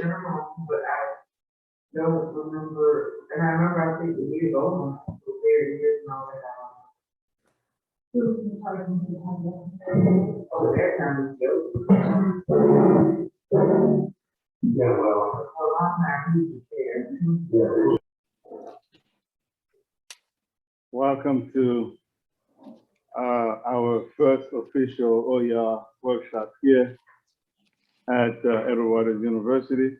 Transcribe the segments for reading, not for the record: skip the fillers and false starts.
wrong, but I don't remember, and I remember I think the years over, so there years and all that. Oh, that time is dope. Yeah, well, for a long time, he was there. Welcome to our first official OER workshop here at Edward Waters University.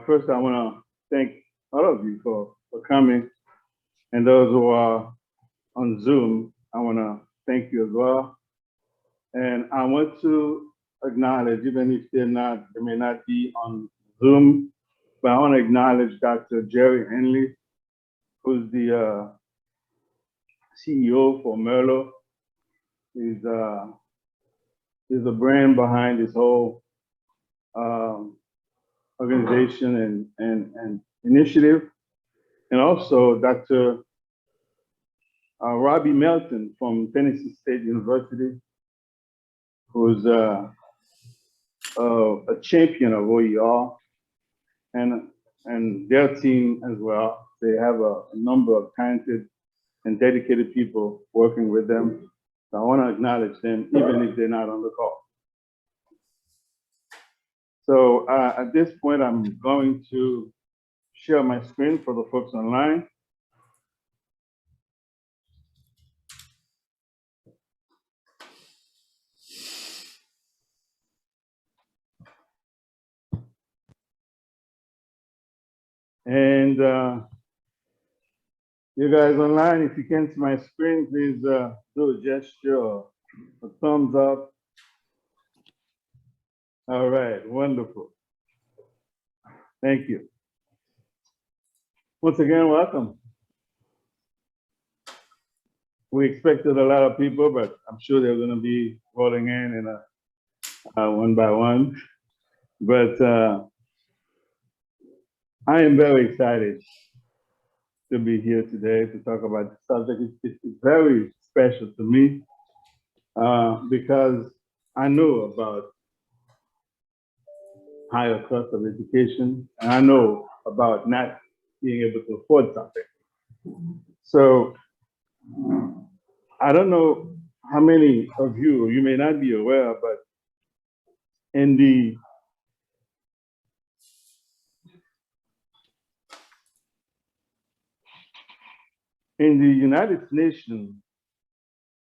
First, I want to thank all of you for coming, and those who are on Zoom, I want to thank you as well. And I want to acknowledge, even if they may not be on Zoom, but I want to acknowledge Dr. Jerry Henley, who's the CEO for Merlot. He's the brain behind this whole organization and initiative. And also Dr. Robbie Melton from Tennessee State University, who's a champion of OER, and their team as well. They have a number of talented and dedicated people working with them. So I want to acknowledge them, even if they're not on the call. So at this point, I'm going to share my screen for the folks online. And you guys online, if you can see my screen, please do a gesture or a thumbs up. All right, wonderful. Thank you. Once again, welcome. We expected a lot of people, but I'm sure they're going to be rolling in one by one. But I am very excited to be here today to talk about the subject. It's very special to me because I know about higher cost of education, and I know about not being able to afford something. So I don't know how many of you may not be aware, but in the United Nations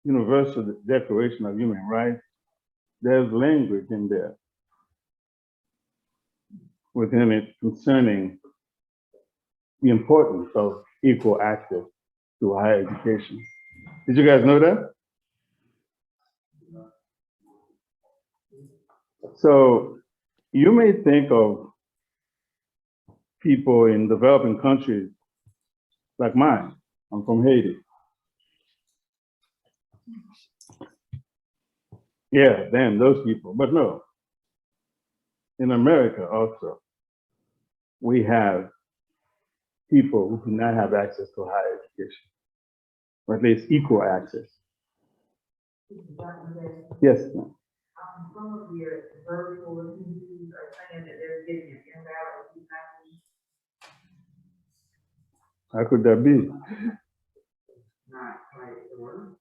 Universal Declaration of Human Rights, there's language in there within it concerning the importance of equal access to higher education. Did you guys know that? So you may think of people in developing countries like mine. I'm from Haiti. Yeah, damn, those people. But no, in America also, we have people who do not have access to higher education, or at least equal access. Yes, ma'am. Some of your virtual attendees are saying that they're getting an invalid feedback. How could that be? Not quite sure.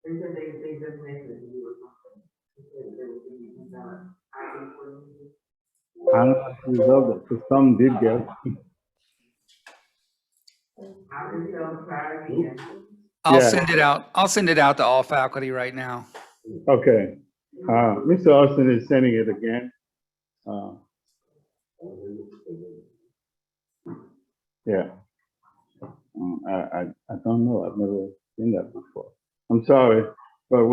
They said they just messaged you or something. They said they were getting an invalid ID for you. I'm not sure that, because some did get. I can tell, try again. I'll send it out. I'll send it out to all faculty right now. Okay. Mr. Austin is sending it again. Yeah. I don't know. I've never seen that before. I'm sorry, but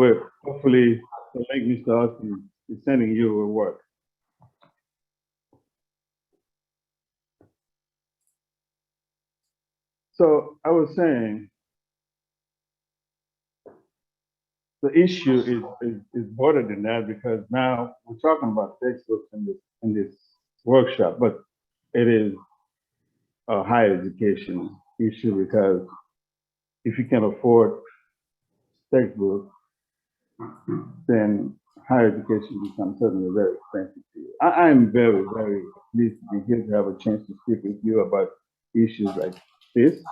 hopefully the link Mr. Austin is sending you will work. So I was saying, the issue is broader than that, because now we're talking about textbooks in this workshop, but it is a higher education issue, because if you can afford textbooks, then higher education becomes suddenly very expensive to you. I am very, very pleased to be here to have a chance to speak with you about issues like this.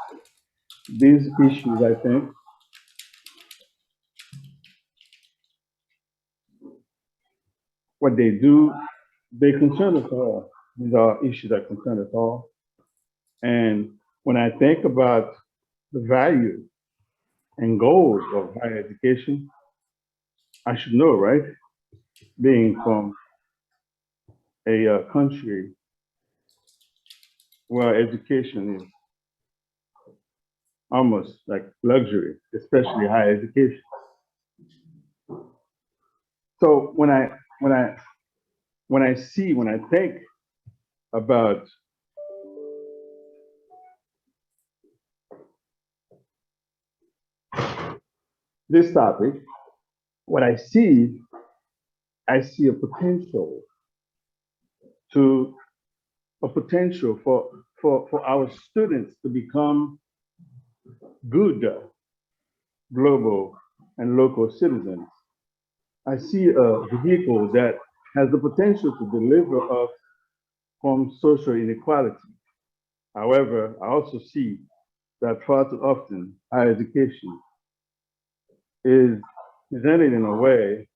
These issues, I think, what they do, they concern us all. These are issues that concern us all. And when I think about the value and goals of higher education, I should know, right? Being from a country where education is almost like luxury, especially higher education. So when I think about this topic, what I see a potential for our students to become good global and local citizens. I see a vehicle that has the potential to deliver us from social inequality. However, I also see that far too often higher education is presented in a way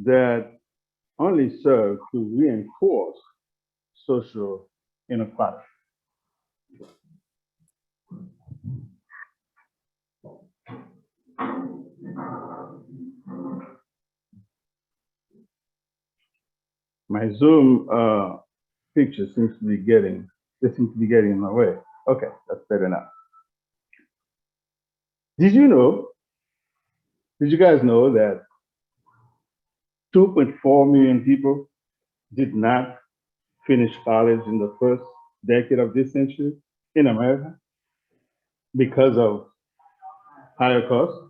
that only serves to reinforce social inequality. My Zoom picture seems to be getting in my way. Okay, that's better now. Did you guys know that 2.4 million people did not finish college in the first decade of this century in America because of higher costs?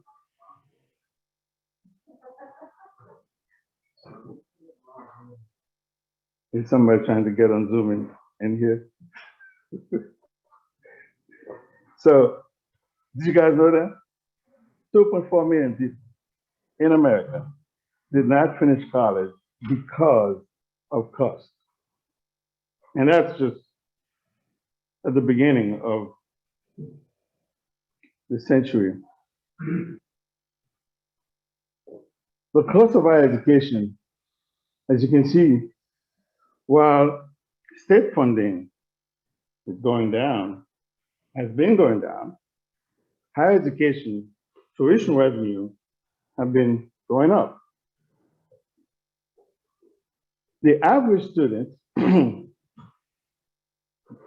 Is somebody trying to get on Zoom in here? So, did you guys know that? 2.4 million people in America did not finish college because of cost. And that's just at the beginning of the century. The cost of higher education, as you can see, while state funding is going down, has been going down, higher education tuition revenue have been going up. The average student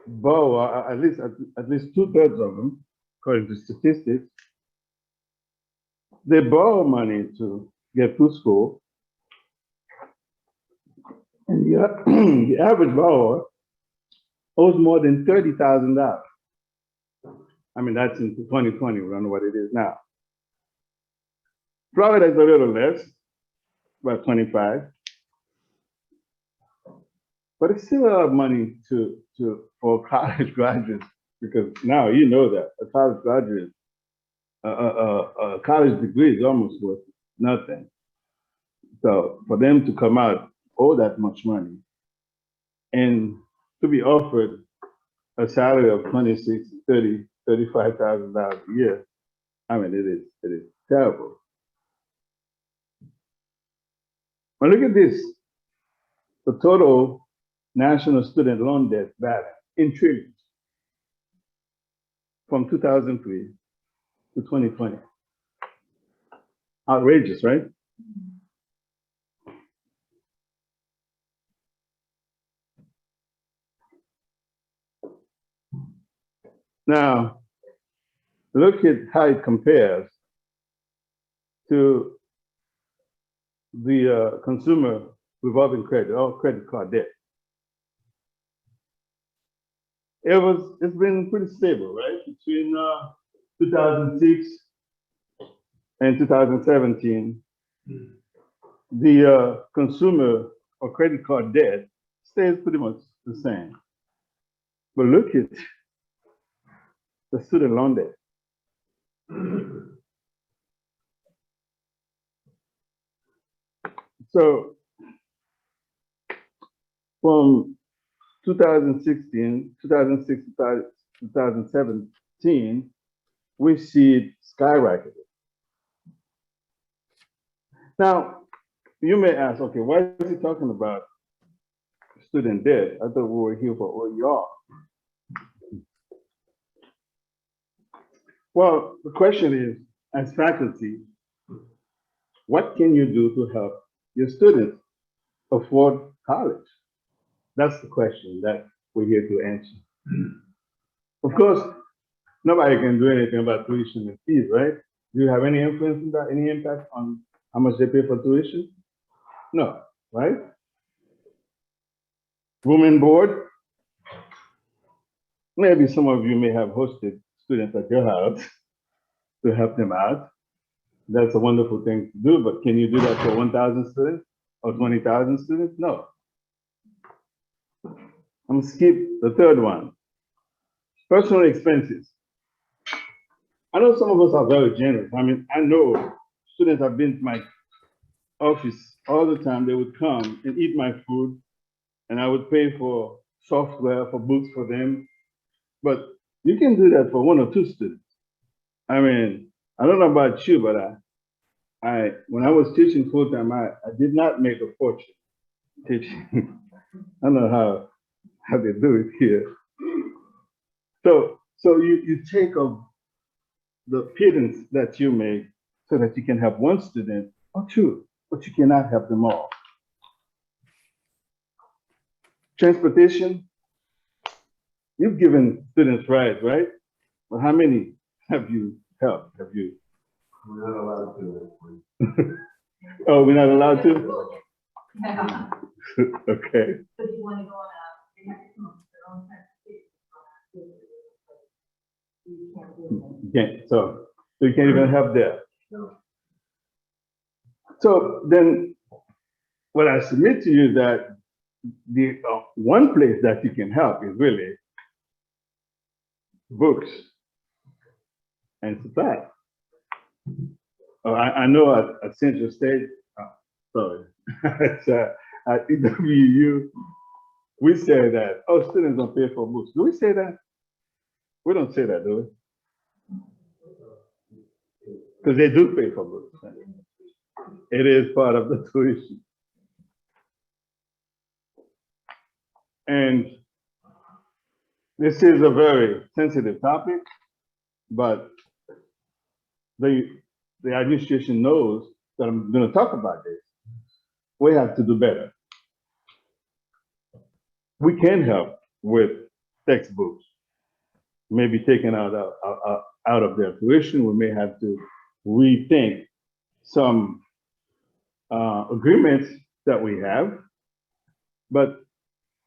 borrow, at least 2/3 of them, according to statistics, they borrow money to get through school. And the average borrower owes more than $30,000. I mean, that's in 2020, we don't know what it is now. Florida is a little less, about 25. But it's still a lot of money for college graduates, because now you know that a college graduate, a college degree is almost worth nothing. So for them to come out, owe that much money, and to be offered a salary of $26,000, $30,000, $35,000 a year, I mean, it is terrible. But look at this, the total national student loan debt balance in trillions from 2003 to 2020. Outrageous, right? Now, look at how it compares to the consumer revolving credit or credit card debt. It's been pretty stable, right? Between 2006 and 2017, the consumer or credit card debt stays pretty much the same. But look at the student loan debt. So from 2016, 2006, 2017, we see it skyrocketed. Now, you may ask, okay, why is he talking about student debt? I thought we were here for OER. Well, the question is, as faculty, what can you do to help your students afford college? That's the question that we're here to answer. Of course, nobody can do anything about tuition and fees, right? Do you have any influence on that, any impact on how much they pay for tuition? No, right? Room and board? Maybe some of you may have hosted students at your house to help them out. That's a wonderful thing to do, but can you do that for 1,000 students or 20,000 students? No. I'm gonna skip the third one. Personal expenses. I know some of us are very generous. I mean, I know students have been to my office all the time. They would come and eat my food, and I would pay for software, for books for them. But you can do that for 1 or 2 students. I mean, I don't know about you, but when I was teaching full time, I did not make a fortune teaching. I don't know how they do it here. So you take of the pittance that you make so that you can help 1 student or 2, but you cannot help them all. Transportation, you've given students rides, right? But how many have you helped? Have you? We're not allowed to. Oh, we're not allowed to? Yeah. Okay. So do you want to go on they have to come up with their own transportation. You can't do it. Yeah, so you can't even help there. No. So then what I submit to you is that the one place that you can help is really books and supplies. I know at Central State, sorry, at EWU, we say that, oh, students don't pay for books. Do we say that? We don't say that, do we? Because they do pay for books. Right? It is part of the tuition. And this is a very sensitive topic, but the administration knows that I'm going to talk about this. We have to do better. We can help with textbooks, maybe taken out of their tuition. We may have to rethink some agreements that we have, but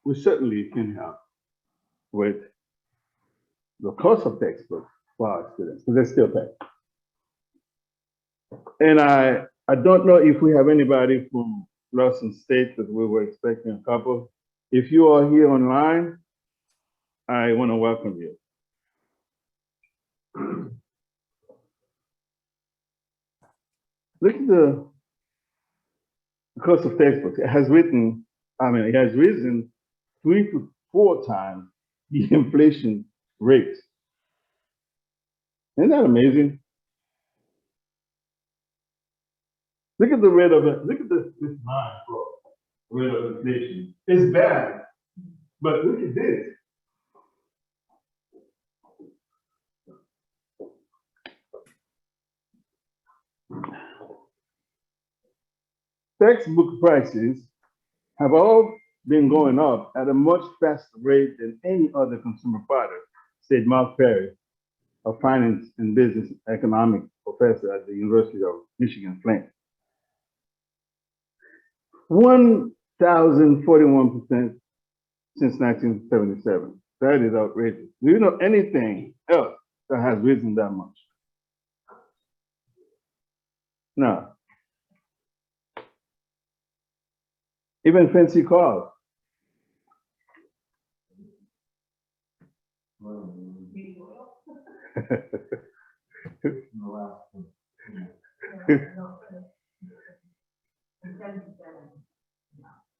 we certainly can help with the cost of textbooks for our students, because they still pay. And I don't know if we have anybody from Lawson State, because we were expecting a couple. If you are here online, I want to welcome you. Look at the cost of textbooks. It has risen 3 to 4 times the inflation rate. Isn't that amazing? Look at the rate of it. Look at this line for rate of inflation. It's bad, but look at this. Textbook prices have all been going up at a much faster rate than any other consumer product, said Mark Perry, a finance and business economics professor at the University of Michigan Flint. 1,041% since 1977. That is outrageous. Do you know anything else that has risen that much? No. Even fancy cars.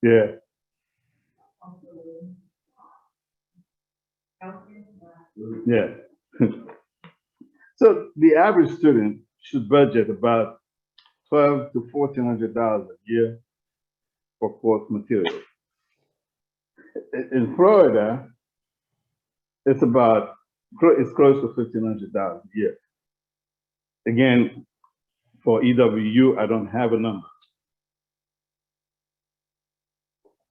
Yeah, yeah. So the average student should budget about $1,200 to $1,400 a year for course material. In Florida, it's close to $1,500 a year. Again, for EWU, I don't have a number.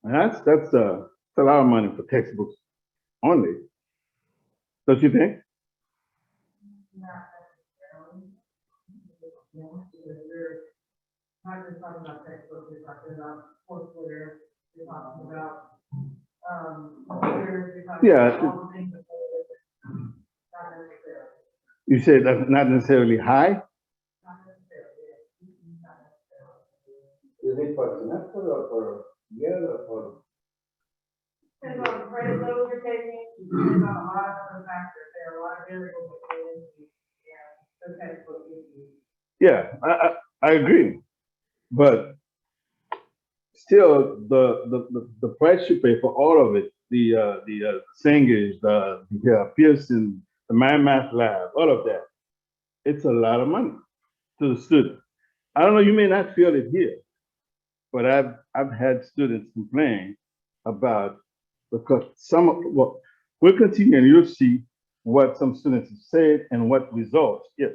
And that's a lot of money for textbooks only. Don't you think? Not necessarily. We're not just talking about textbooks, we're talking about courseware, we're talking about, computers, we're talking Yeah. about all the things that go with it. Not necessarily, You say that's not necessarily high? not necessarily, not necessarily. Is it for semester or for year or for? Depends on the credit load you're taking, depends on a lot of other factors, there are a lot of variables that go into, the textbook issue. Yeah, I agree. But still, the price you pay for all of it, the singers, the Pearson, the Math Lab, all of that, it's a lot of money to the student. I don't know, you may not feel it here, but I've had students complain about, because well, we'll continue and you'll see what some students have said and what results. Yes.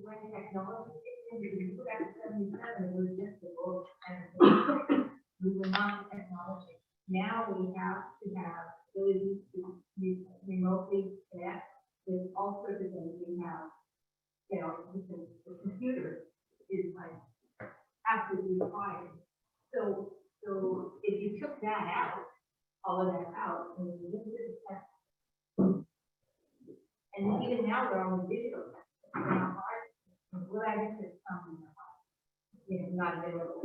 When technology came into use, back in 77, it was just the book and we were not technology. Now we have to have ability to remotely connect with all sorts of things we have. You know, the computer is like absolutely required. So if you took that out, all of that out, and you look at the test. And even now, they're on the digital test. They're not hard. Well, I guess it's something not available.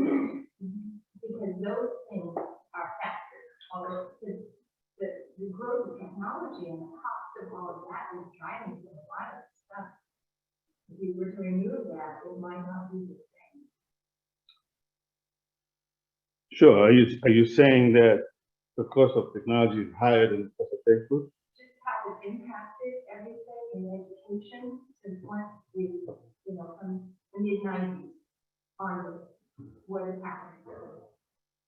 Because those things are factors, although the growth of technology and the cost of all of that is driving a lot of stuff. If you were to remove that, it might not be the same. Sure. Are you saying that the cost of technology is higher than the cost of textbooks? Just how it impacted everything in education since once we, from the mid-90s on what has happened.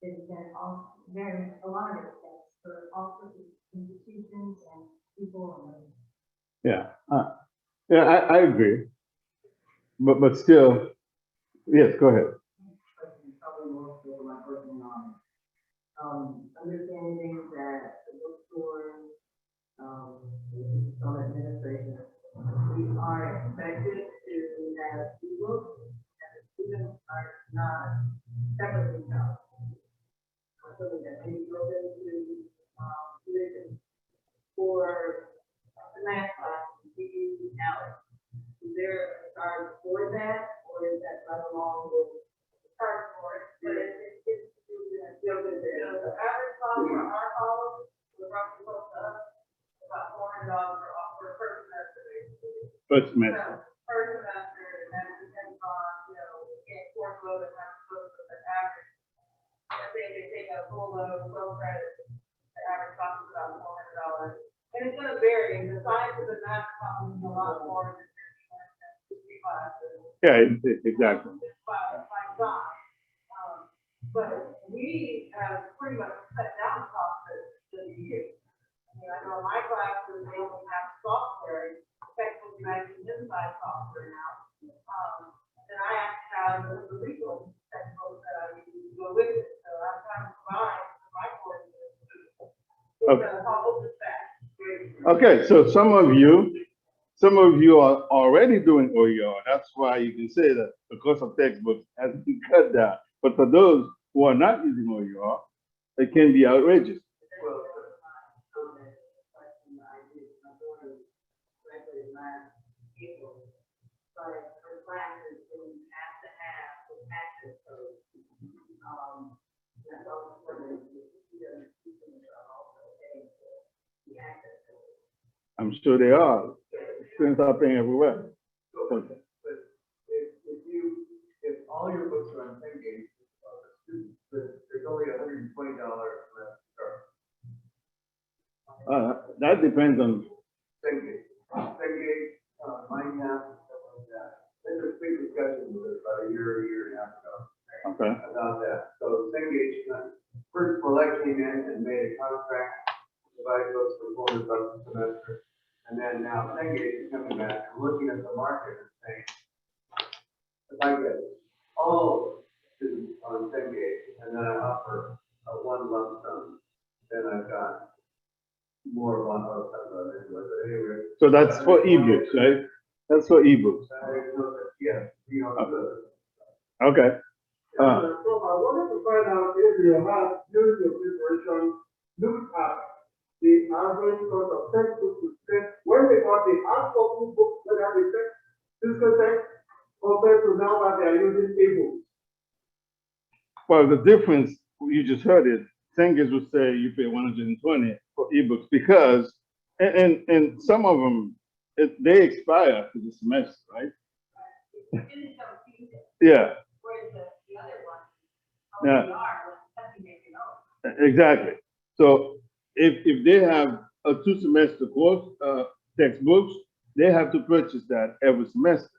There's been a lot of effects for all sorts of institutions and people. Yeah. Yeah, I agree. But still, yes, go ahead. Probably more for my personal knowledge. Understanding that the bookstore, some administration, we are expected to have ebooks, and the students are not separately held. Something that may be built into tuition for the math class, we use Alex. Is there a charge for that, or is that right along with the charge for it? But it's built in there. So the average cost for our college, we're roughly close to about $400 per semester, basically. First semester. Per semester, and that depends on, course load and how close to the average. I think they take a full load, 12 credits, the average cost is about $400. And it's gonna vary, the science of the math costs a lot more than 50 classes. Yeah, exactly. By design. But we have pretty much cut down costs for the year. I know my classes, they only have software, textbook management inside software now. And I have to have the legal textbooks that I use to go with it, so I'm trying to combine my courses. It's a whole stack. Okay, so some of you are already doing OER. That's why you can say that the cost of textbooks has been cut down. But for those who are not using OER, it can be outrageous. But for classes, you have to have the access code. That's all for the students are also paying for the access code. I'm sure they are. Students are paying everywhere. But if all your books are on Cengage, the student that depends on, Cengage, mine have, stuff like that. There's a big discussion with it about a year and a half ago okay, about that. So Cengage, first Select came in and made a contract, divide those for $400 a semester. And then now Cengage is coming back and looking at the market and saying, if I get all students on Cengage and then I offer a one lump sum, then I've got more one lump sum anyway. so that's for ebooks, right? That's for ebooks, Yes, okay. So I wanted to find out if you have, during your preparation, looked at the average cost of textbooks to spend when they got the hard copy books, when they have the text, physical text, compared to now that they are using ebooks. Well, the difference, you just heard it, Cengage would say you pay 120 for ebooks because, and some of them, they expire after the semester, right? Students don't use it, Yeah, whereas the other one, Yeah. OER, something they can know. exactly. So if they have a 2-semester course, textbooks, they have to purchase that every semester.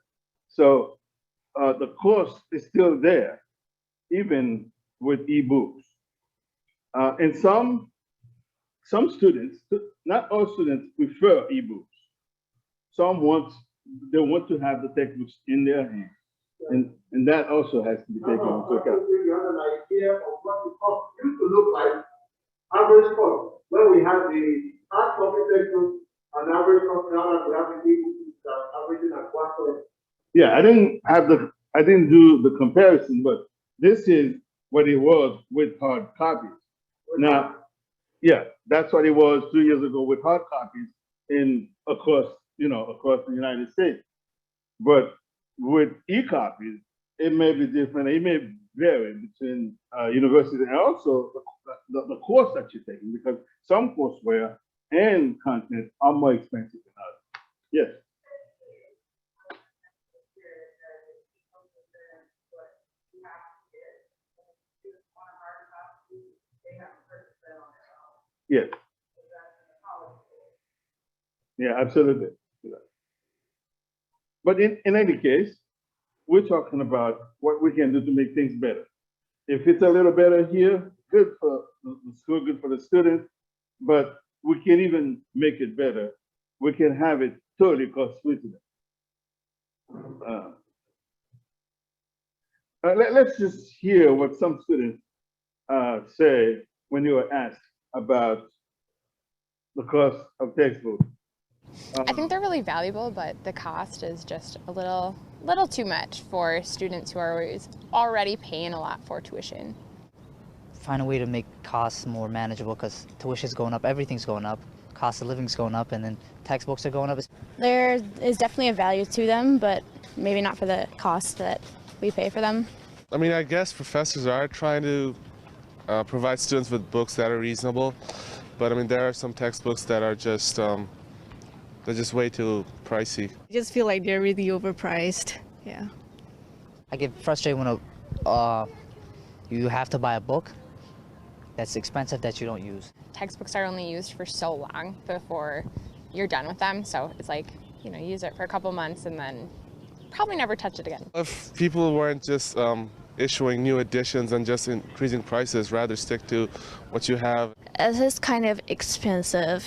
So the cost is still there, even with ebooks. And some students, not all students prefer ebooks. Some they want to have the textbooks in their hands. And that also has to be taken into account. You have an idea of what the cost used to look like, average cost, when we have the hard copy textbook, an average cost now that we have the ebooks, averaging at 120. Yeah, I didn't do the comparison, but this is what it was with hard copies. Now, yeah, that's what it was 2 years ago with hard copies across the United States. But with e-copies, it may be different. It may vary between universities and also the course that you're taking, because some courseware and content are more expensive than others. Yes. Yes. Yeah, absolutely. But in any case, we're talking about what we can do to make things better. If it's a little better here, good for the school, good for the students, but we can even make it better. We can have it totally cost-free to them. Let's just hear what some students say when you were asked about the cost of textbooks. I think they're really valuable, but the cost is just a little too much for students who are already paying a lot for tuition. Find a way to make costs more manageable, because tuition's going up, everything's going up, cost of living's going up, and then textbooks are going up. There is definitely a value to them, but maybe not for the cost that we pay for them. I mean, I guess professors are trying to provide students with books that are reasonable, but I mean, there are some textbooks that are just they're just way too pricey. I just feel like they're really overpriced. Yeah. I get frustrated when you have to buy a book that's expensive that you don't use. Textbooks are only used for so long before you're done with them, so it's like, use it for a couple months and then probably never touch it again. If people weren't just issuing new editions and just increasing prices, rather stick to what you have. It is kind of expensive,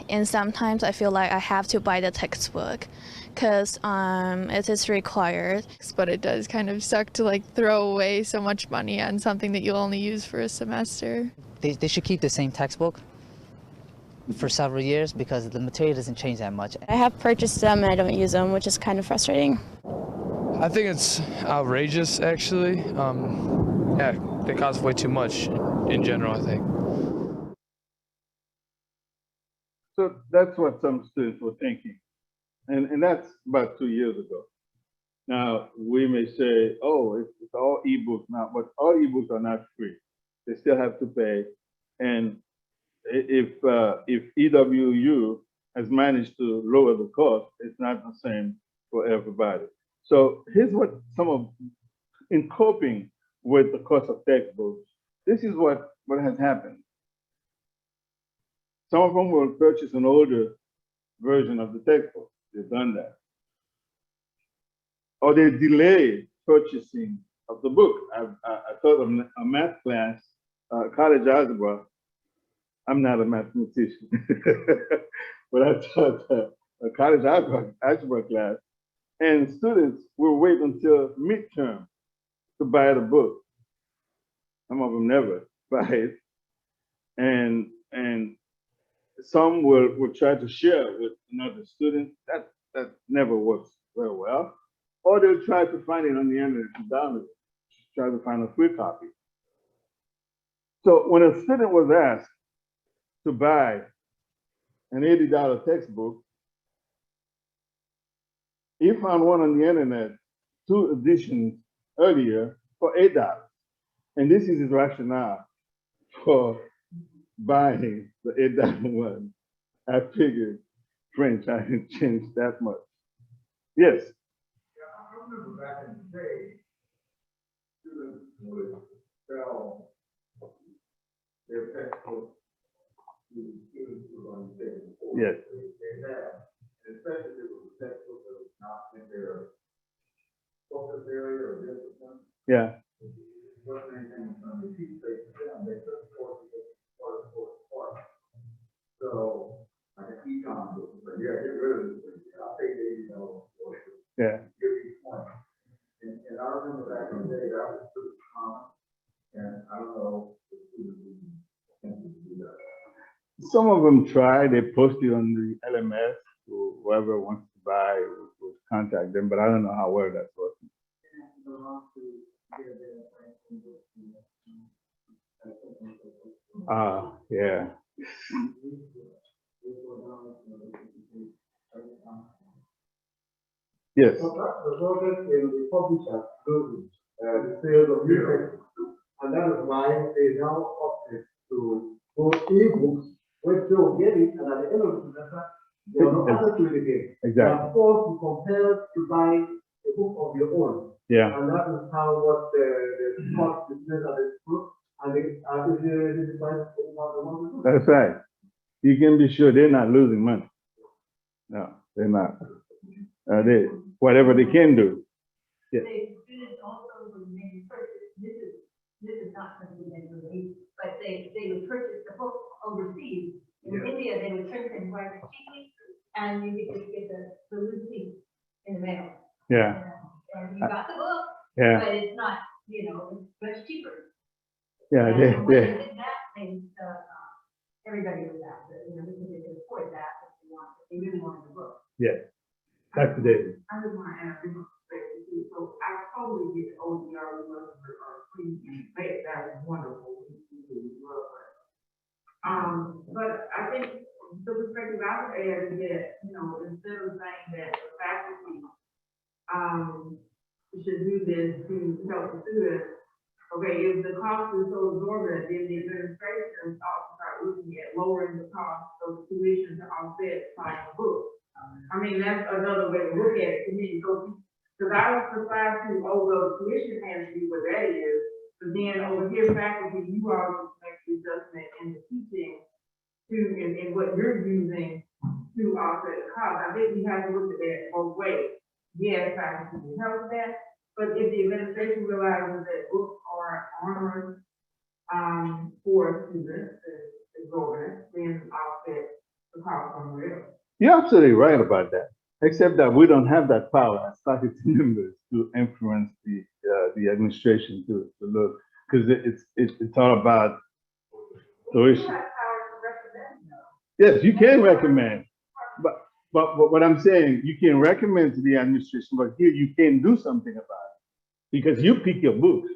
and sometimes I feel like I have to buy the textbook because it is required. But it does kind of suck to throw away so much money on something that you'll only use for a semester. They should keep the same textbook for several years because the material doesn't change that much. I have purchased them and I don't use them, which is kind of frustrating. I think it's outrageous, actually. Yeah, they cost way too much in general, I think. So that's what some students were thinking. And that's about 2 years ago. Now, we may say, oh, it's all ebooks now, but all ebooks are not free. They still have to pay. And if EWU has managed to lower the cost, it's not the same for everybody. So here's what in coping with the cost of textbooks, this is what has happened. Some of them will purchase an older version of the textbook. They've done that. Or they delay purchasing of the book. I taught a math class, college algebra. I'm not a mathematician, but I taught a college algebra class, and students will wait until midterm to buy the book. Some of them never buy it, and some will try to share with another student. That never works very well. Or they'll try to find it on the internet and download it, try to find a free copy. So when a student was asked to buy an $80 textbook, he found one on the internet, 2 editions earlier for $8. And this is his rationale for buying the $8 one. I figured French hadn't changed that much. Yes. Yeah, I remember back in the day, students would sell their textbooks to students who were on the table. Yes. They had, especially if it was a textbook that was not in their focus area or discipline. Yeah. Wasn't anything on the teach space for them. They took courses apart. So, like an econ book, but yeah, get rid of this. I'll take $80 for it. Yeah. Give you 20. And I remember back in the day, that was pretty common. And I don't know if students would do that. Some of them try, they post it on the LMS, so whoever wants to buy will contact them, but I don't know how well that's working. Yeah. Yes. The project in the publisher closes the sales of new textbooks. And that is why they now opted to go e-books, which they will get it, and at the end of the semester, they will not access to it again. Exactly. Of course, you compelled to buy a book of your own. Yeah. And that is how what the cost business at the book, and they decide what they want to do. That's right. You can be sure they're not losing money. No, they're not. They whatever they can do. Yeah. They students also would maybe purchase, this is not something they would need, but they would purchase the book overseas. In India, they would purchase it quite cheaply, and you could just get the receipt in the mail. Yeah. And you got the book, Yeah. but it's not, it's much cheaper. Yeah. And when they did that, everybody was after it, because they could afford that if they really wanted the book. Yeah. Dr. Davis. I just want to add a different perspective too. So I totally get the OER work or free. That is wonderful. We love it. But I think the perspective I would add is that, instead of saying that the faculty should do this to help the students, okay, if the cost is so exorbitant, then the administration ought to start looking at lowering the cost of tuition to offset buying books. I mean, that's another way to look at it to me. So, because I was surprised to, well, tuition has to be what that is, but then over here, faculty, you all need to make the adjustment in the teaching in what you're using to offset the cost. I think we have to look at that both ways. Yes, faculty can help with that, but if the administration realizes that books are onerous for students, exorbitant, then offset the cost somewhere else. You're absolutely right about that. Except that we don't have that power as faculty members to influence the administration to look, because it's all about tuition. Yes, you can recommend, but what I'm saying, you can recommend to the administration, but here you can do something about it because you pick your books.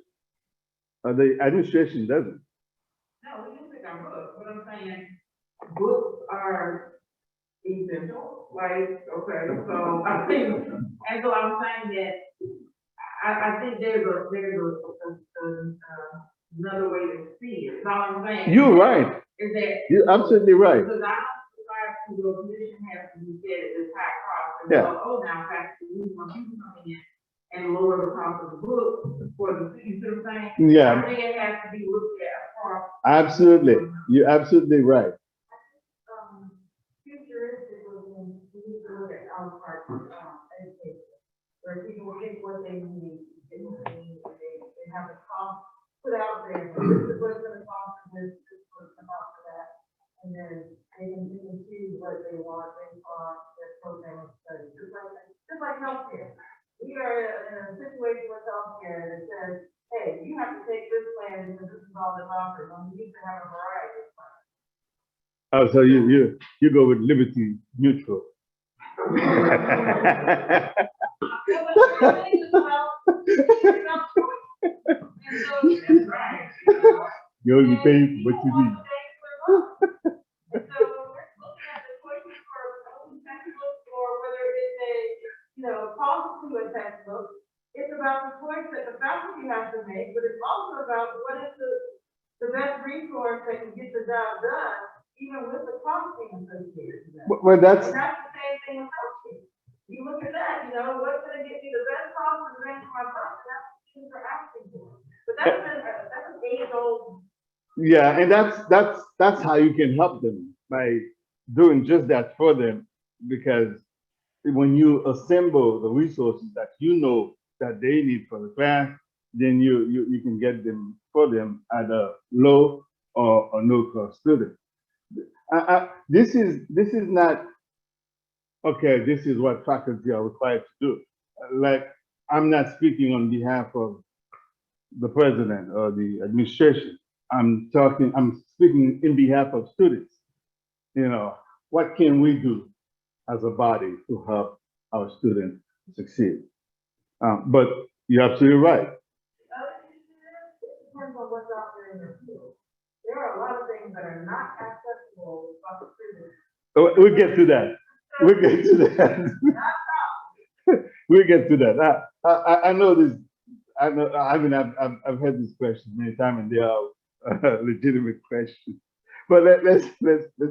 The administration doesn't. No, we can pick our books. What I'm saying, books are essential, like, okay, so I think, and so I'm saying that I think there's another way to see it. So all I'm saying. You're right. Is that. You're absolutely right. Because I don't subscribe to the position has to be set at this high cost. And Yeah. so, now faculty, we want you to come in and lower the cost of the book for the, you see what I'm saying? Yeah. I think it has to be looked at across. Absolutely. You're absolutely right. where people pick what they need, they have a cost put out there, this is what's gonna cost for this, this is what's gonna cost for that. And then they can choose what they want based on their program study, just like healthcare. We are in a situation with healthcare that says, hey, you have to take this plan because this is all that's offered, and we need to have a variety of plans. Oh, so you go with Liberty Mutual. You only pay what you need. Cost to a textbook. It's about the choice that the faculty has to make, but it's also about what is the best resource that can get the job done, even with the costing associated with that. Well, that's And that's the same thing with healthcare. You look at that, what's gonna get me the best cost for the bang for my buck, and that's what students are asking for. But that's an age-old. yeah, and that's how you can help them, by doing just that for them, because when you assemble the resources that that they need for the class, then you can get them for them at a low or no cost student. This is not okay. This is what faculty are required to do. Like, I'm not speaking on behalf of the president or the administration. I'm speaking in behalf of students. What can we do as a body to help our students succeed? But you're absolutely right. It depends on what's out there in your field. There are a lot of things that are not accessible by the students. We'll get to that. We'll get to that. We'll get to that. I know this. I know. I mean, I've heard this question many times, and they are legitimate questions. But let's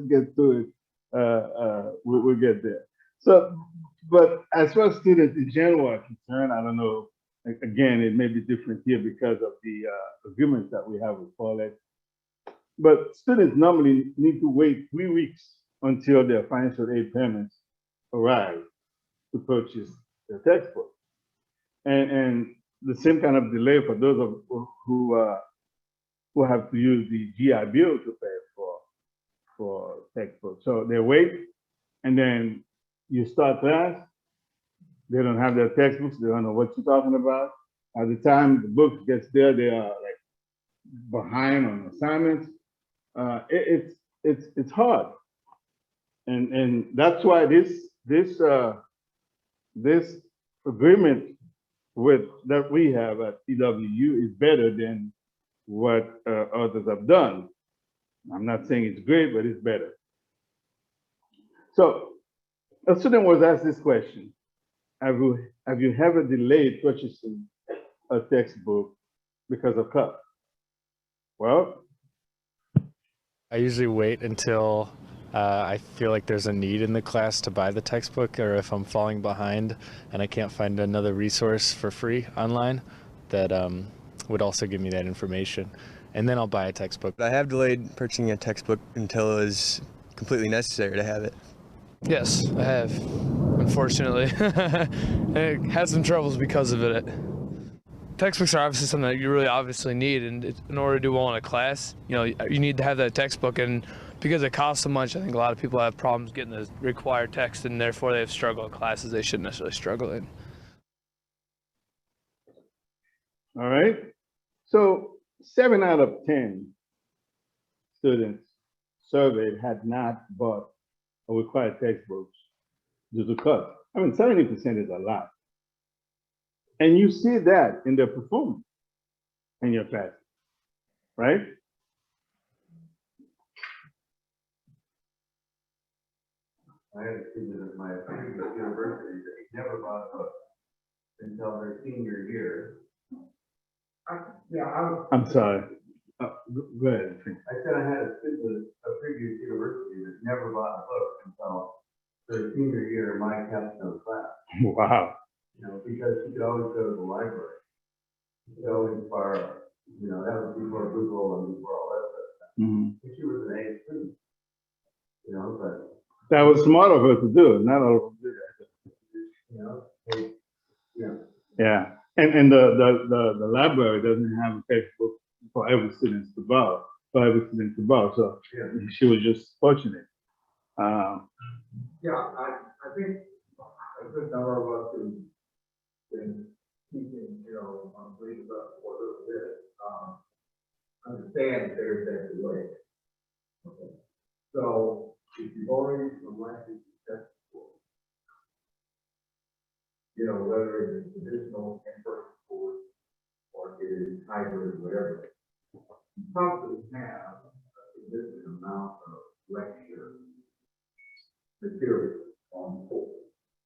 get to it. We'll get there. So, but as far as students in general are concerned, I don't know. Again, it may be different here because of the agreements that we have with Paulette. But students normally need to wait 3 weeks until their financial aid payments arrive to purchase their textbook. And the same kind of delay for those who have to use the GI Bill to pay for textbooks. So they wait, and then you start class, they don't have their textbooks, they don't know what you're talking about. At the time the book gets there, they are like behind on assignments. It's hard, and that's why this agreement that we have at EWU is better than what others have done. I'm not saying it's great, but it's better. So a student was asked this question: Have you ever delayed purchasing a textbook because of cost? Well, I usually wait until I feel like there's a need in the class to buy the textbook, or if I'm falling behind and I can't find another resource for free online that would also give me that information. And then I'll buy a textbook. I have delayed purchasing a textbook until it was completely necessary to have it. Yes, I have, unfortunately. I had some troubles because of it. Textbooks are obviously something that you really obviously need, and in order to do well in a class, you need to have that textbook, and because it costs so much, I think a lot of people have problems getting the required text, and therefore they have struggled in classes they shouldn't necessarily struggle in. all right. So 7 out of 10 students surveyed had not bought or required textbooks due to cost. I mean, 70% is a lot. And you see that in their performance in your class, right? I had a student at my previous university that never bought a book until their senior year. I'm sorry. Go ahead. I said I had a student at a previous university that never bought a book until their senior year in my capstone class. Wow. Because she could always go to the library. She could always borrow. That was before Google and before all that stuff. Mm-hmm. She was an A student. But that was smart of her to do. Not all of them do that. Yeah, and the library doesn't have a textbook for every student to borrow, so she was just fortunate. Yeah, I think a good number of us who've been teaching, on Greek stuff for a little bit, understand that there's that delay. Okay. So if you've already selected the textbook, whether it's traditional in-person course or it is hybrid, whatever, you probably have a significant amount of lecture material on the course.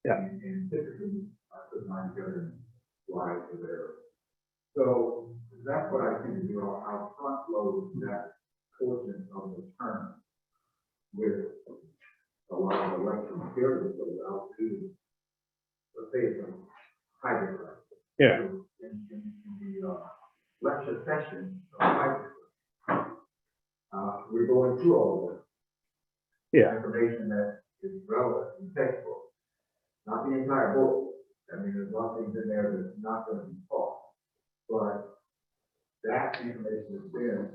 Yeah. And typically, I put mine together in slides or whatever. So that's what I tend to do. I'll front load that portion of the term with a lot of the lecture material, so that I'll do, let's say it's a hybrid class. Yeah. So in the lecture session of hybrid class, we're going through all of this. Yeah. Information that is relevant in the textbook. Not the entire book. I mean, there's a lot of things in there that's not going to be taught. But that information has been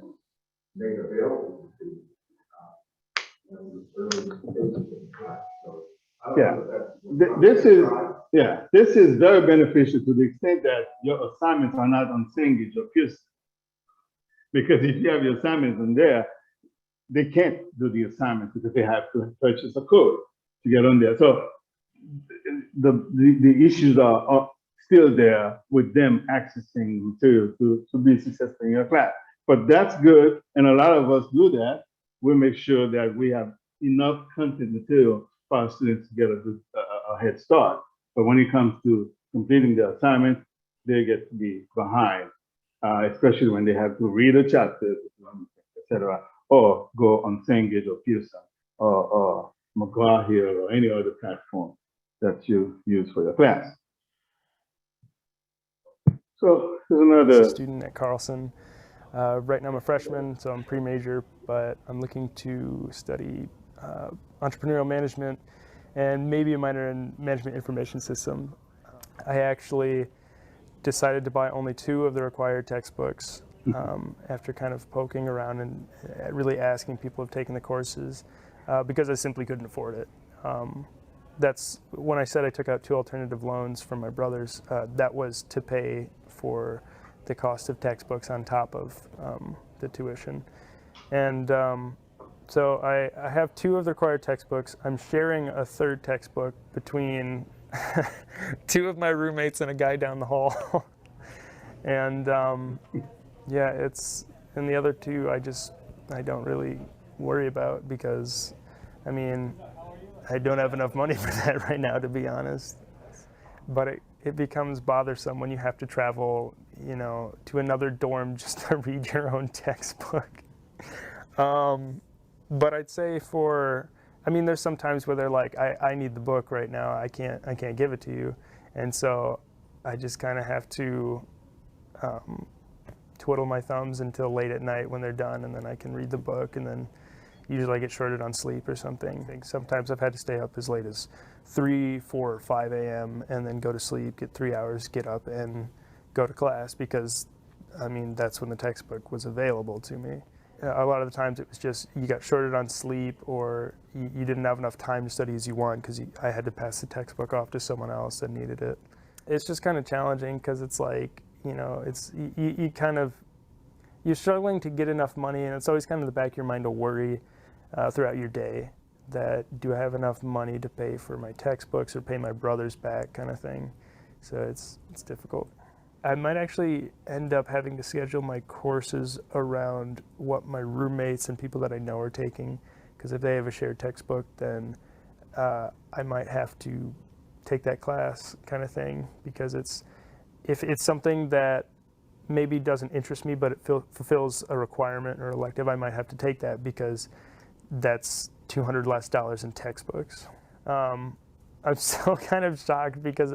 made available to students in the early stages of the class. So, this is very beneficial to the extent that your assignments are not on Cengage or Pearson. Because if you have your assignments on there, they can't do the assignments because they have to purchase a code to get on there. So the issues are still there with them accessing material to be successful in your class. But that's good, and a lot of us do that. We make sure that we have enough content material for our students to get a head start. But when it comes to completing the assignment, they get to be behind, especially when they have to read a chapter, etc., or go on Cengage or Pearson or McGraw-Hill or any other platform that you use for your class. So there's another student at Carlson. Right now I'm a freshman, so I'm pre-major, but I'm looking to study entrepreneurial management and maybe a minor in management information system. I actually decided to buy only 2 of the required textbooks after kind of poking around and really asking people who've taken the courses because I simply couldn't afford it. That's when I said I took out 2 alternative loans from my brothers, that was to pay for the cost of textbooks on top of the tuition. And so I have 2 of the required textbooks. I'm sharing a 3rd textbook between 2 of my roommates and a guy down the hall. And yeah, and the other 2 I don't really worry about because, I mean, I don't have enough money for that right now, to be honest. But it becomes bothersome when you have to travel, to another dorm just to read your own textbook. But I'd say there's some times where they're like, I need the book right now. I can't give it to you. And so I just kind of have to twiddle my thumbs until late at night when they're done, and then I can read the book, and then usually I get shorted on sleep or something. Sometimes I've had to stay up as late as 3, 4, or 5 a.m. and then go to sleep, get 3 hours, get up and go to class because, that's when the textbook was available to me. A lot of the times it was just you got shorted on sleep or you didn't have enough time to study as you want because I had to pass the textbook off to someone else that needed it. It's just kind of challenging because it's like, you're struggling to get enough money, and it's always kind of in the back of your mind a worry throughout your day that do I have enough money to pay for my textbooks or pay my brothers back kind of thing. So it's difficult. I might actually end up having to schedule my courses around what my roommates and people that I know are taking, because if they have a shared textbook, then I might have to take that class kind of thing, because if it's something that maybe doesn't interest me, but it fulfills a requirement or elective, I might have to take that because that's $200 less in textbooks. I'm still kind of shocked because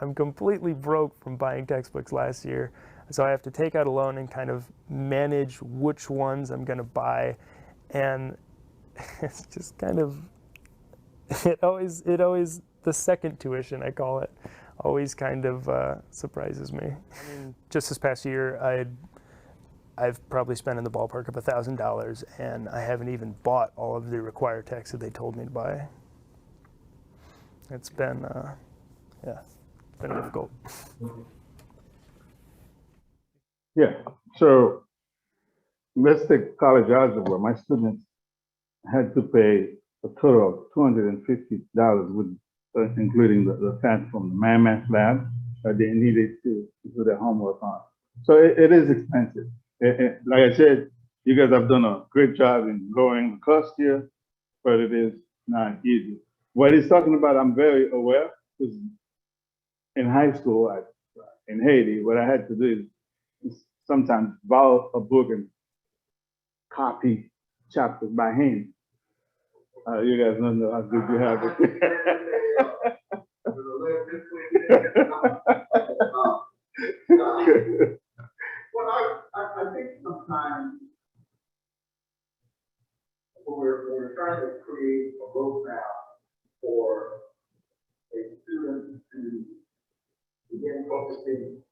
I'm completely broke from buying textbooks last year. So I have to take out a loan and kind of manage which ones I'm gonna buy. And it's just kind of, it always, the second tuition, I call it, always kind of surprises me. I mean, just this past year, I've probably spent in the ballpark of $1,000, and I haven't even bought all of the required techs that they told me to buy. It's been, yeah, it's been difficult. Yeah, so let's take college algebra. My students had to pay a total of $250 with including the tax from the math lab that they needed to do their homework on. So it is expensive. Like I said, you guys have done a great job in lowering the cost here, but it is not easy. What he's talking about, I'm very aware, because in high school, in Haiti, what I had to do is sometimes borrow a book and copy chapters by hand. You guys don't know how good you have it. Well, I think sometimes when we're trying to create a roadmap for a student to begin focusing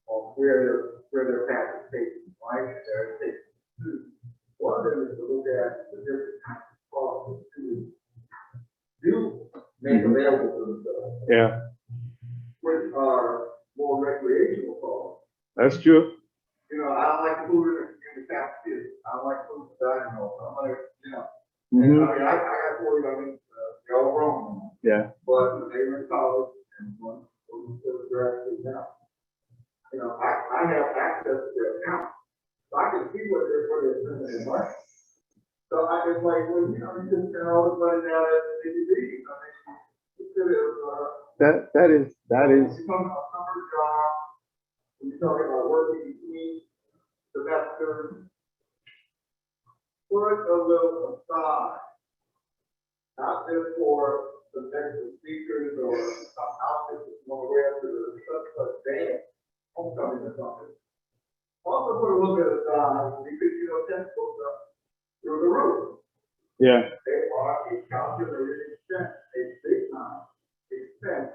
on where their path is taking, right? One of them is to look at the different kinds of costs that students do make available to themselves. Yeah. Which are more recreational costs. That's true. You know, I don't like food in the cafeteria. I don't like food in the dining hall. I'm like, you know. And I mean, I got worried. I mean, they're all wrong. Yeah. But when they were in college and when we still the grad school now, you know, I have access to their account. So I can see what they're spending their money. So it's like, well, you know, you just spend all this money down at the DVD. I mean, you could have, that is. When you talk about summer job, when you talk about working between semesters, put a little aside, not just for the extra speakers or some outfits that you want to wear to the such dance, homecoming or something. Also put a little bit aside because, you know, textbooks are through the roof. Yeah. They are a calculated expense, a big time expense.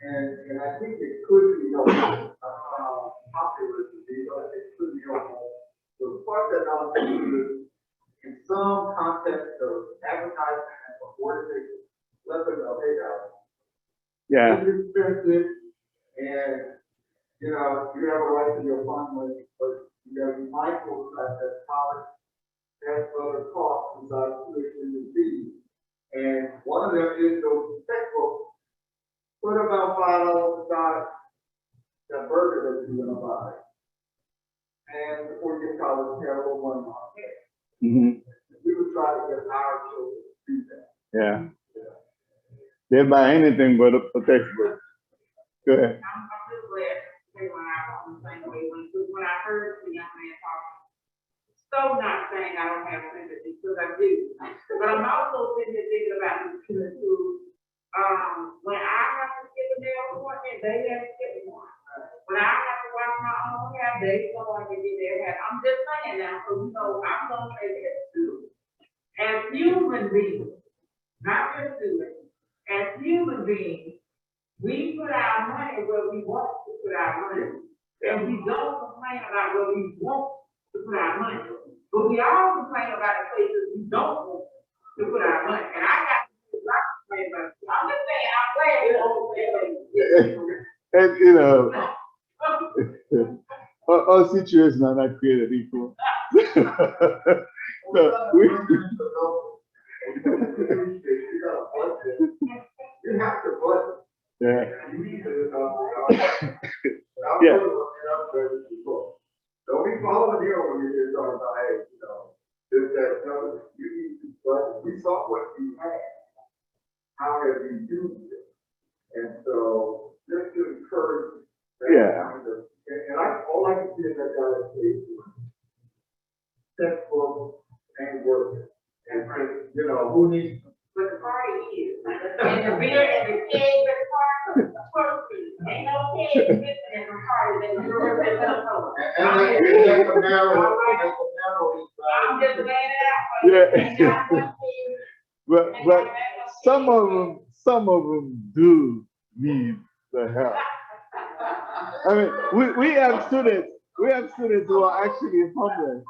And I think it could be helpful. I don't know how popular it would be, but it could be helpful. So part that I'll do in some context of advertisement and organization, let them know, hey guys. Yeah. It's expensive, and you know, you have a right to your fund money, but you gotta be mindful of the fact that college has other costs besides tuition and fees. And one of them is those textbooks. Put about $5 aside that burger that you're gonna buy. And before you get college, you have a little money on it. We would try to get our children to do that. Yeah. They'll buy anything but a textbook. Go ahead. I'm just glad they went out on the same way. When I heard the young man talking, so not saying I don't have sympathy, because I do. But I'm also sitting here thinking about the students who, when I have to skip a nail appointment, they have to skip one. When I have to wash my own hair, they don't want to get their hair. I'm just saying now, so you know, I'm gonna say this too. As human beings, not just students, as human beings, we put our money where we want to put our money. And we don't complain about where we want to put our money. But we all complain about the places we don't want to put our money. And I got to do a lot of complaining about it. I'm just saying, I'm glad you don't say that. And you know, all situations are not created equal. So we, you have to budget. yeah. Yeah. Don't be following here when you're talking about, hey, you know, this, that, no, you need to budget. We saw what you had. How have you used it? And so just to encourage that kind of, and all I can see is that guy is textbook and work. And you know, who needs But the party is. And the beer and the cake at the party, ain't no cake missing in the party that you're representing. I'm just laying it out for you. But some of them do need The hell? I mean, we have students who are actually homeless.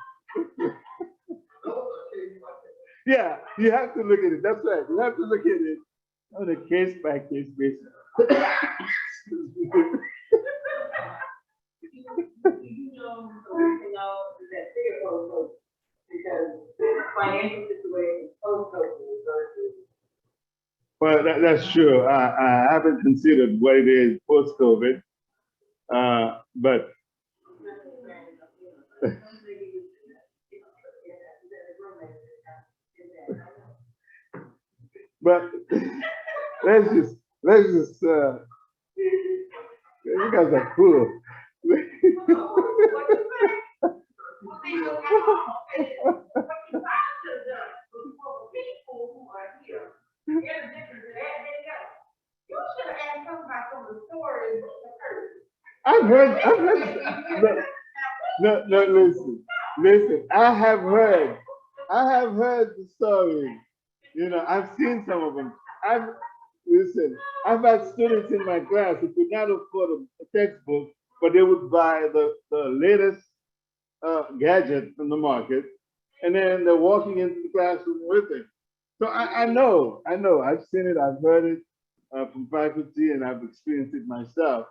Yeah, you have to look at it. That's right. You have to look at it on a case by case basis. Financial situation post-COVID versus. Well, that's true. I haven't considered what it is post-COVID, but but let's just you guys are cool. I've heard, no, listen, I have heard the story. You know, I've seen some of them. I've had students in my class who could not afford a textbook, but they would buy the latest gadget from the market, and then they're walking into the classroom with it. So I know, I've seen it, I've heard it from faculty, and I've experienced it myself.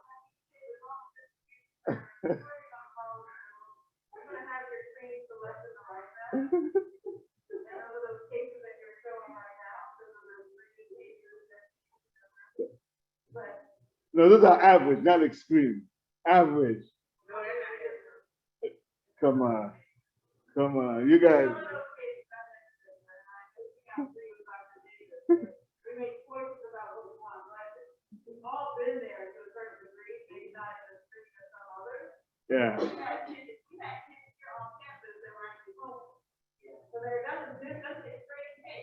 No, those are average, not extreme. Average. Come on, you guys. Yeah.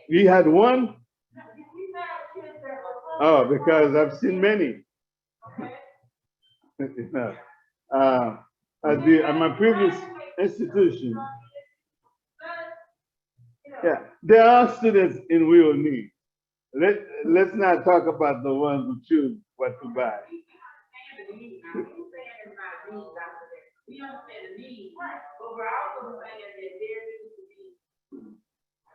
You had one? Oh, because I've seen many. At my previous institution, yeah, there are students in real need. Let's not talk about the ones who choose what to buy. We understand the need, but we're also saying that there needs to be,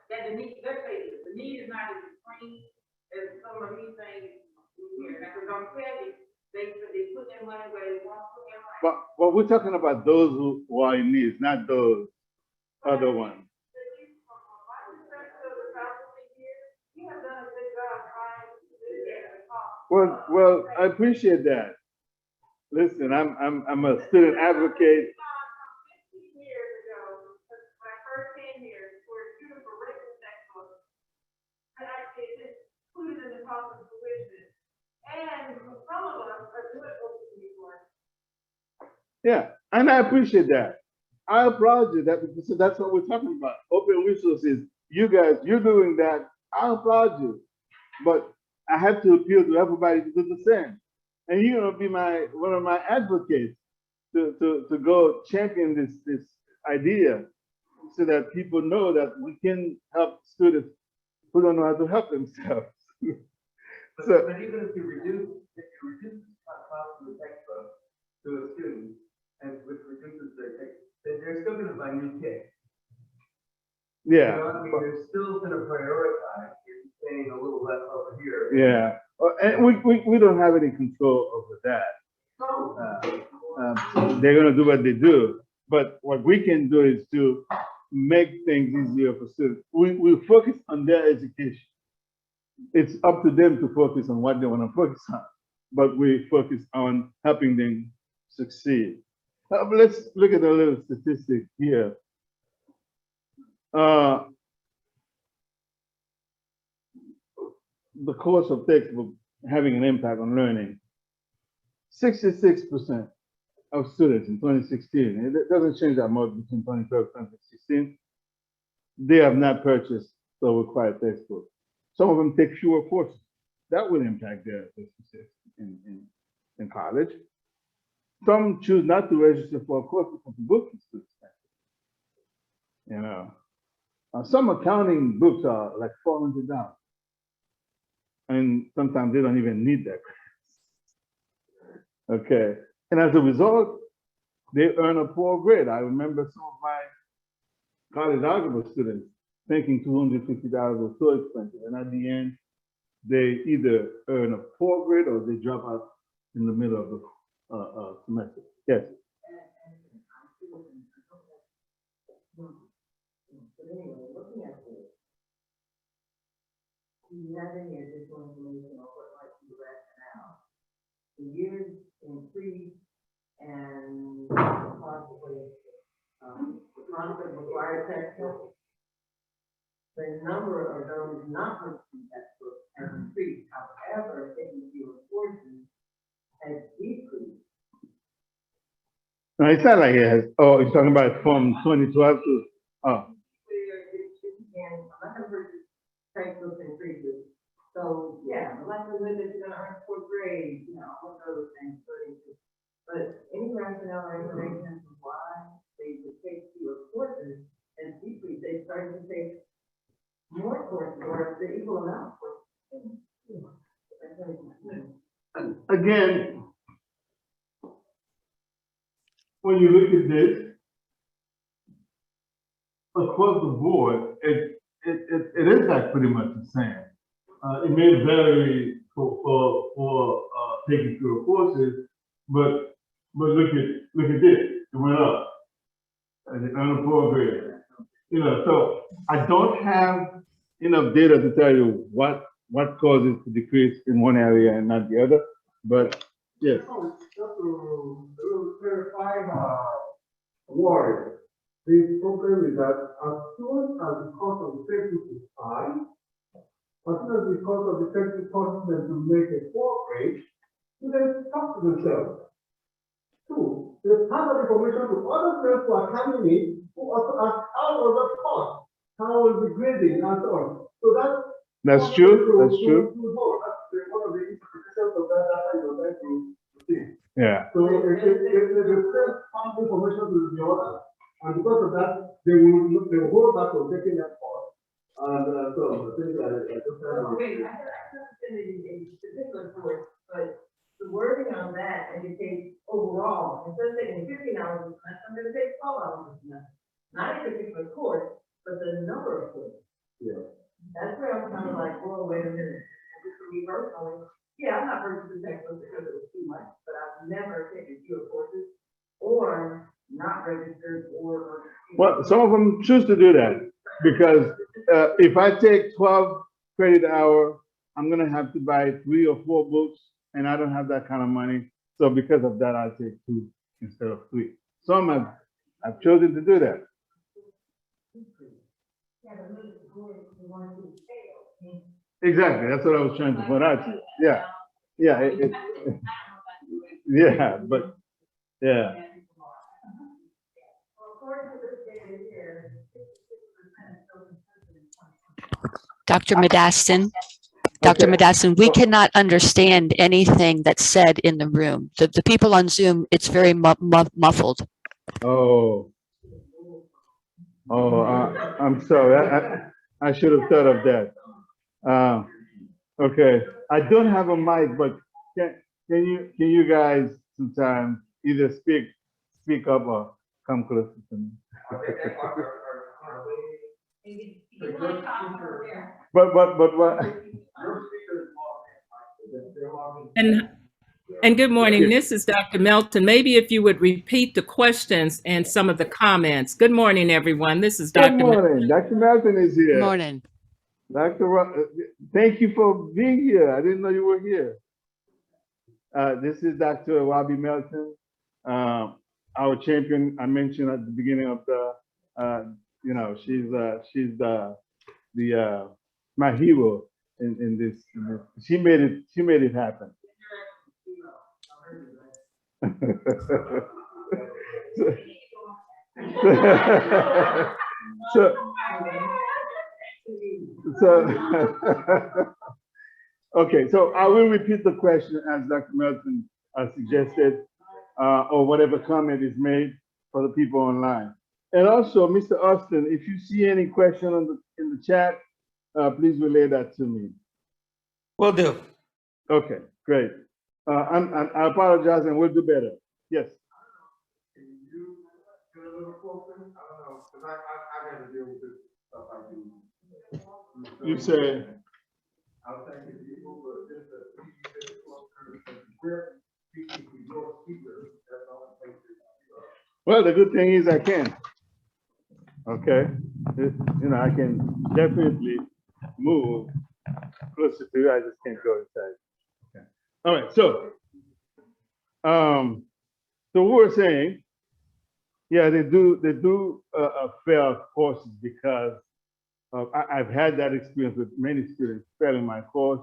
that the need, let's say this, the need is not as extreme as some of these things here. Now, because I'm telling you, they put their money where they want to put their money. But we're talking about those who are in need, not those other ones. Well, I appreciate that. Listen, I'm a student advocate. Yeah, and I appreciate that. I applaud you that because that's what we're talking about. Open resources. You guys, you're doing that. I applaud you. But I have to appeal to everybody to do the same. And you're gonna be one of my advocates to go champion this idea so that people know that we can help students who don't know how to help themselves. But even if you reduce the cost of the textbook to a student, and which reduces their text, then they're still gonna buy new kits. Yeah. You know, I mean, they're still gonna prioritize paying a little less over here. Yeah, and we don't have any control over that. They're gonna do what they do, but what we can do is to make things easier for students. We focus on their education. It's up to them to focus on what they want to focus on, but we focus on helping them succeed. Let's look at a little statistic here. The course of textbook having an impact on learning. 66% of students in 2016, it doesn't change that much between 2012 and 2016, they have not purchased the required textbook. Some of them take fewer courses. That will impact their success in college. Some choose not to register for a course because the book is too expensive. You know, some accounting books are like $400. And sometimes they don't even need that. Okay. And as a result, they earn a poor grade. I remember some of my college algebra students thinking $250 was so expensive. And at the end, they either earn a poor grade or they drop out in the middle of the semester. Yes. But anyway, looking at this, do you have any additional information on what might be the rationale? The years increase and possibly, the concept of required textbooks. The number of those not purchasing textbooks has increased, however, taking fewer courses has decreased. No, it's not like it has, oh, you're talking about from 2012 to, oh. And I'm not gonna purchase textbooks increases. So, yeah, the likelihood that you're gonna earn fourth grade, you know, all of those things. But any rationale or explanation for why they would take fewer courses and decrease, they started to take more courses or the equal amount of courses. Again, when you look at this, across the board, it is like pretty much the same. It may vary for taking fewer courses, but look at this, it went up. And the unemployed grade. You know, so I don't have enough data to tell you what causes to decrease in one area and not the other, but yes. Just to clarify, Warren, the problem is that as soon as the cost of the textbook is high, as soon as the cost of the textbook causes them to make a poor grade, students talk to themselves. Two, they have that information to other students who are coming in, who also ask how was that cost, how was the grading, and so on. So that's true. That's true. That's one of the interpretations of that data you're trying to see. Yeah. So if the students found information to the other, and because of that, they will hold back on taking that course. And so things like that. Okay, I can understand a particular course, but the wording on that indicates overall, instead of taking 15 hours a semester, I'm gonna take 12 hours a semester. Not a particular course, but the number of courses. Yeah. That's where I'm kind of like, whoa, wait a minute. And just for me personally, yeah, I'm not purchasing textbooks because it was too much, but I've never taken fewer courses or not registered or. Well, some of them choose to do that because if I take 12 credit hour, I'm gonna have to buy 3 or 4 books, and I don't have that kind of money. So because of that, I take 2 instead of 3. Some have chosen to do that. Exactly, that's what I was trying to point out to you. Yeah, yeah, yeah, but yeah. Dr. Medastin, Dr. Medastin, we cannot understand anything that's said in the room. The people on Zoom, it's very muffled. Oh, I'm sorry. I should have thought of that. Okay, I don't have a mic, but can you guys sometimes either speak up or come closer to me? But what? And good morning. This is Dr. Melton. Maybe if you would repeat the questions and some of the comments. Good morning, everyone. This is Dr. Good morning. Dr. Melton is here. Good morning. Thank you for being here. I didn't know you were here. This is Dr. Wabi Melton, our champion. I mentioned at the beginning of the, you know, she's my hero in this. She made it happen. Okay, so I will repeat the question as Dr. Melton suggested, or whatever comment is made for the people online. And also, Mr. Austin, if you see any question in the chat, please relay that to me. Will do. Okay, great. I apologize and we'll do better. Yes. Can you get a little closer? I don't know, because I had to deal with this stuff I do. You say, I was thinking people, but just a get it closer, we're speaking to your speaker, that's all I'm saying. well, the good thing is I can. Okay. You know, I can definitely move closer to you. I just can't go inside. Okay. All right. So, so we were saying, yeah, they do fail courses because I've had that experience with many students failing my course.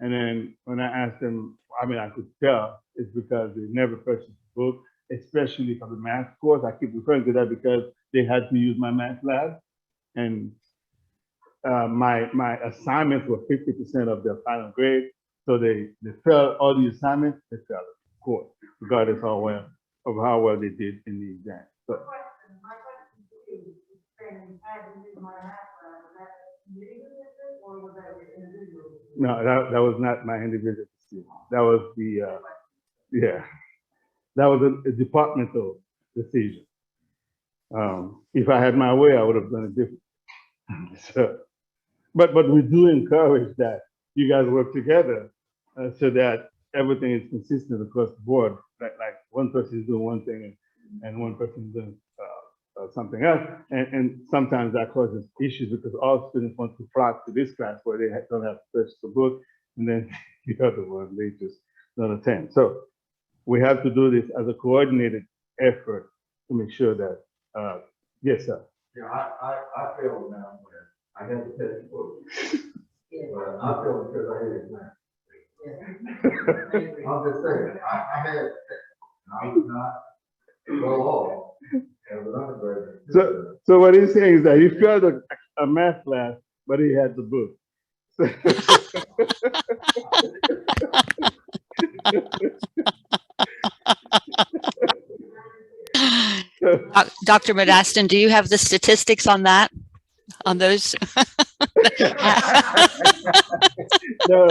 And then when I asked them, I mean, I could tell it's because they never purchased the book, especially for the math course. I keep referring to that because they had to use my math lab. And my assignments were 50% of their final grade. So they failed all the assignments, they failed the course, regardless of how well they did in the exam. So, no, that was not my individual decision. That was the, yeah, that was a departmental decision. If I had my way, I would have done it differently. So, but we do encourage that you guys work together so that everything is consistent across the board. Like one person is doing one thing and one person is doing something else. And sometimes that causes issues because all students want to flock to this class where they don't have to purchase the book, and then the other one, they just don't attend. So we have to do this as a coordinated effort to make sure that, yes, sir. Yeah, I failed now, but I had to test the book. But I failed because I hated math. I'm just saying, I had, I was not well off as an undergraduate. So what he's saying is that he failed a math class, but he had the book. Dr. Medastin, do you have the statistics on that? On those? No.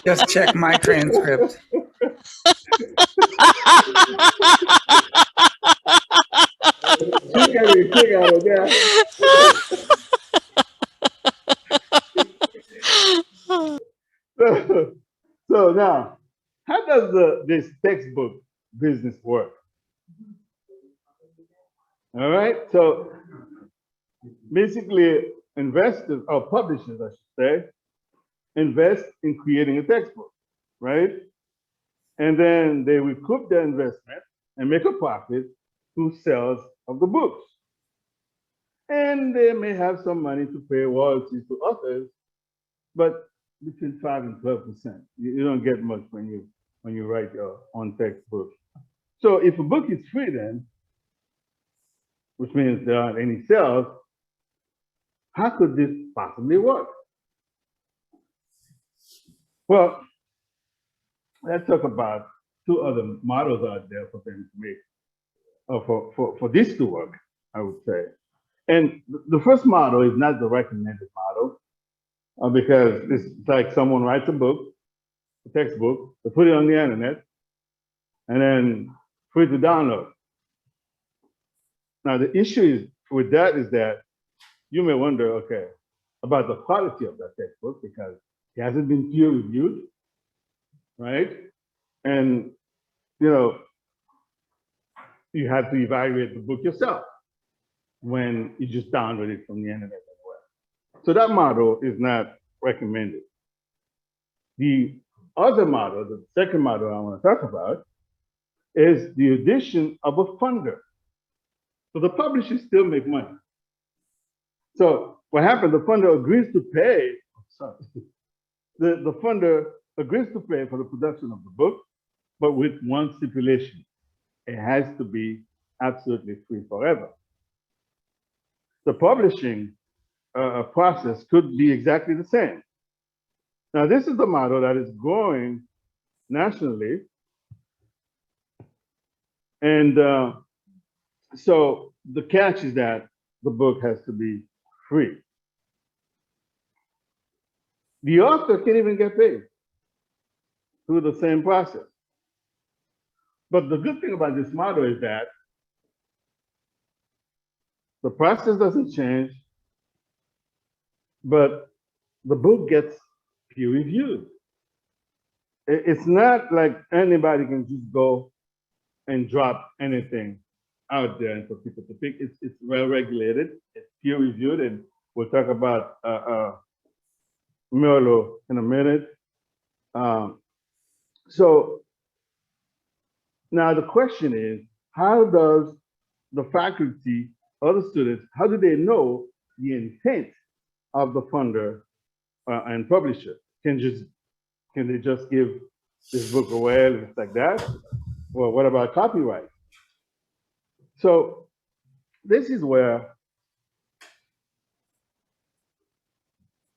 Just check my transcript. You got me kick out of that. So now, how does this textbook business work? All right, so basically investors or publishers, I should say, invest in creating a textbook, right? And then they recoup their investment and make a profit through sales of the books. And they may have some money to pay royalties to authors, but between 5 and 12%. You don't get much when you write your own textbook. So if a book is free then, which means there aren't any sales, how could this possibly work? Well, let's talk about two other models out there for them to make, for this to work, I would say. And the first model is not the recommended model because it's like someone writes a book, a textbook, they put it on the internet, and then free to download. Now the issue is with that is that you may wonder, okay, about the quality of that textbook because it hasn't been peer reviewed, right? And you know, you have to evaluate the book yourself when you just download it from the internet as well. So that model is not recommended. The other model, the second model I want to talk about, is the addition of a funder. So the publishers still make money. So what happens, the funder agrees to pay, the funder agrees to pay for the production of the book, but with one stipulation. It has to be absolutely free forever. The publishing process could be exactly the same. Now, this is the model that is growing nationally. And so the catch is that the book has to be free. The author can't even get paid. through the same process. But the good thing about this model is that the process doesn't change, but the book gets peer reviewed. It's not like anybody can just go and drop anything out there and for people to pick. It's well regulated, it's peer reviewed, and we'll talk about Merlot in a minute. So now the question is, how does the faculty or the students, how do they know the intent of the funder and publisher? Can they just give this book away and it's like that? Well, what about copyright? So this is where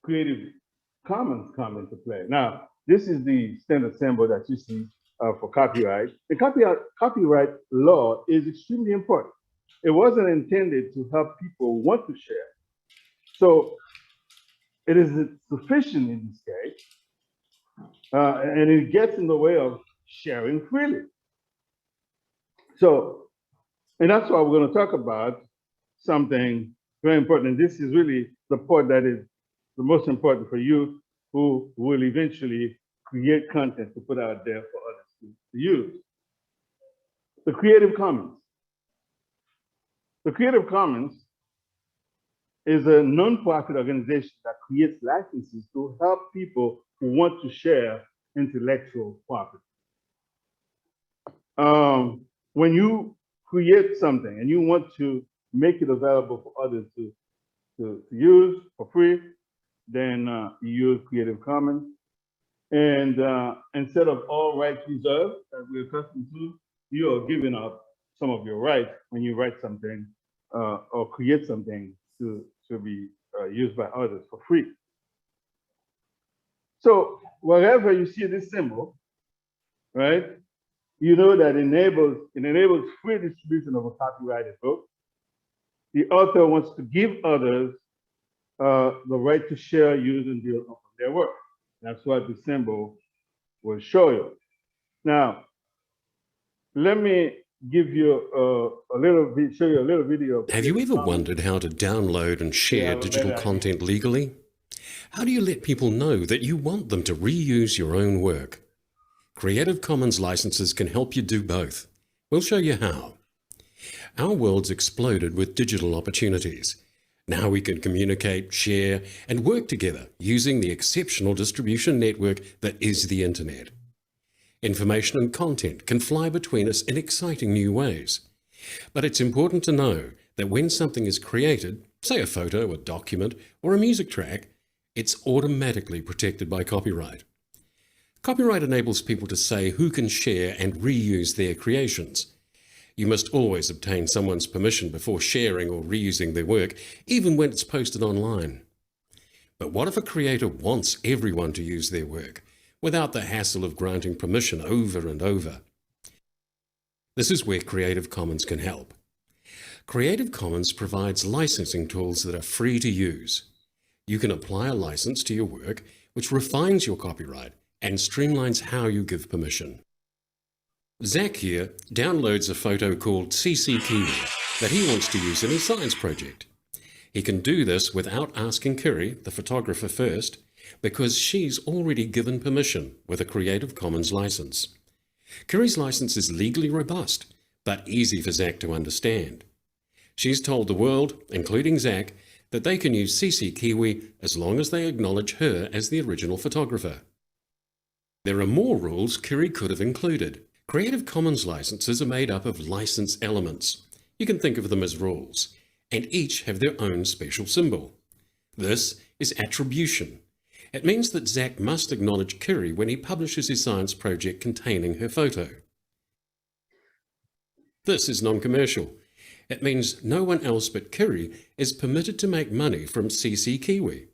Creative Commons come into play. Now, this is the standard symbol that you see for copyright. The copyright law is extremely important. It wasn't intended to help people want to share. So it isn't sufficient in this case, and it gets in the way of sharing freely. So, and that's why we're going to talk about something very important. And this is really the part that is the most important for you, who will eventually create content to put out there for others to use. The Creative Commons. The Creative Commons is a non-profit organization that creates licenses to help people who want to share intellectual property. When you create something and you want to make it available for others to use for free, then you use Creative Commons. And instead of all rights reserved, as we're accustomed to, you are giving up some of your rights when you write something or create something to be used by others for free. So wherever you see this symbol, right, you know that it enables free distribution of a copyrighted book. The author wants to give others the right to share, use, and build on their work. That's what the symbol will show you. Now, let me give you show you a little video. Have you ever wondered how to download and share digital content legally? How do you let people know that you want them to reuse your own work? Creative Commons licenses can help you do both. We'll show you how. Our world's exploded with digital opportunities. Now we can communicate, share, and work together using the exceptional distribution network that is the internet. Information and content can fly between us in exciting new ways. But it's important to know that when something is created, say a photo, a document, or a music track, it's automatically protected by copyright. Copyright enables people to say who can share and reuse their creations. You must always obtain someone's permission before sharing or reusing their work, even when it's posted online. But what if a creator wants everyone to use their work, without the hassle of granting permission over and over? This is where Creative Commons can help. Creative Commons provides licensing tools that are free to use. You can apply a license to your work, which refines your copyright and streamlines how you give permission. Zach here downloads a photo called CC Kiwi that he wants to use in his science project. He can do this without asking Kiri, the photographer, first, because she's already given permission with a Creative Commons license. Kiri's license is legally robust, but easy for Zach to understand. She's told the world, including Zach, that they can use CC Kiwi as long as they acknowledge her as the original photographer. There are more rules Kiri could have included. Creative Commons licenses are made up of license elements. You can think of them as rules, and each have their own special symbol. This is attribution. It means that Zach must acknowledge Kiri when he publishes his science project containing her photo. This is non-commercial. It means no one else but Kiri is permitted to make money from CC Kiwi.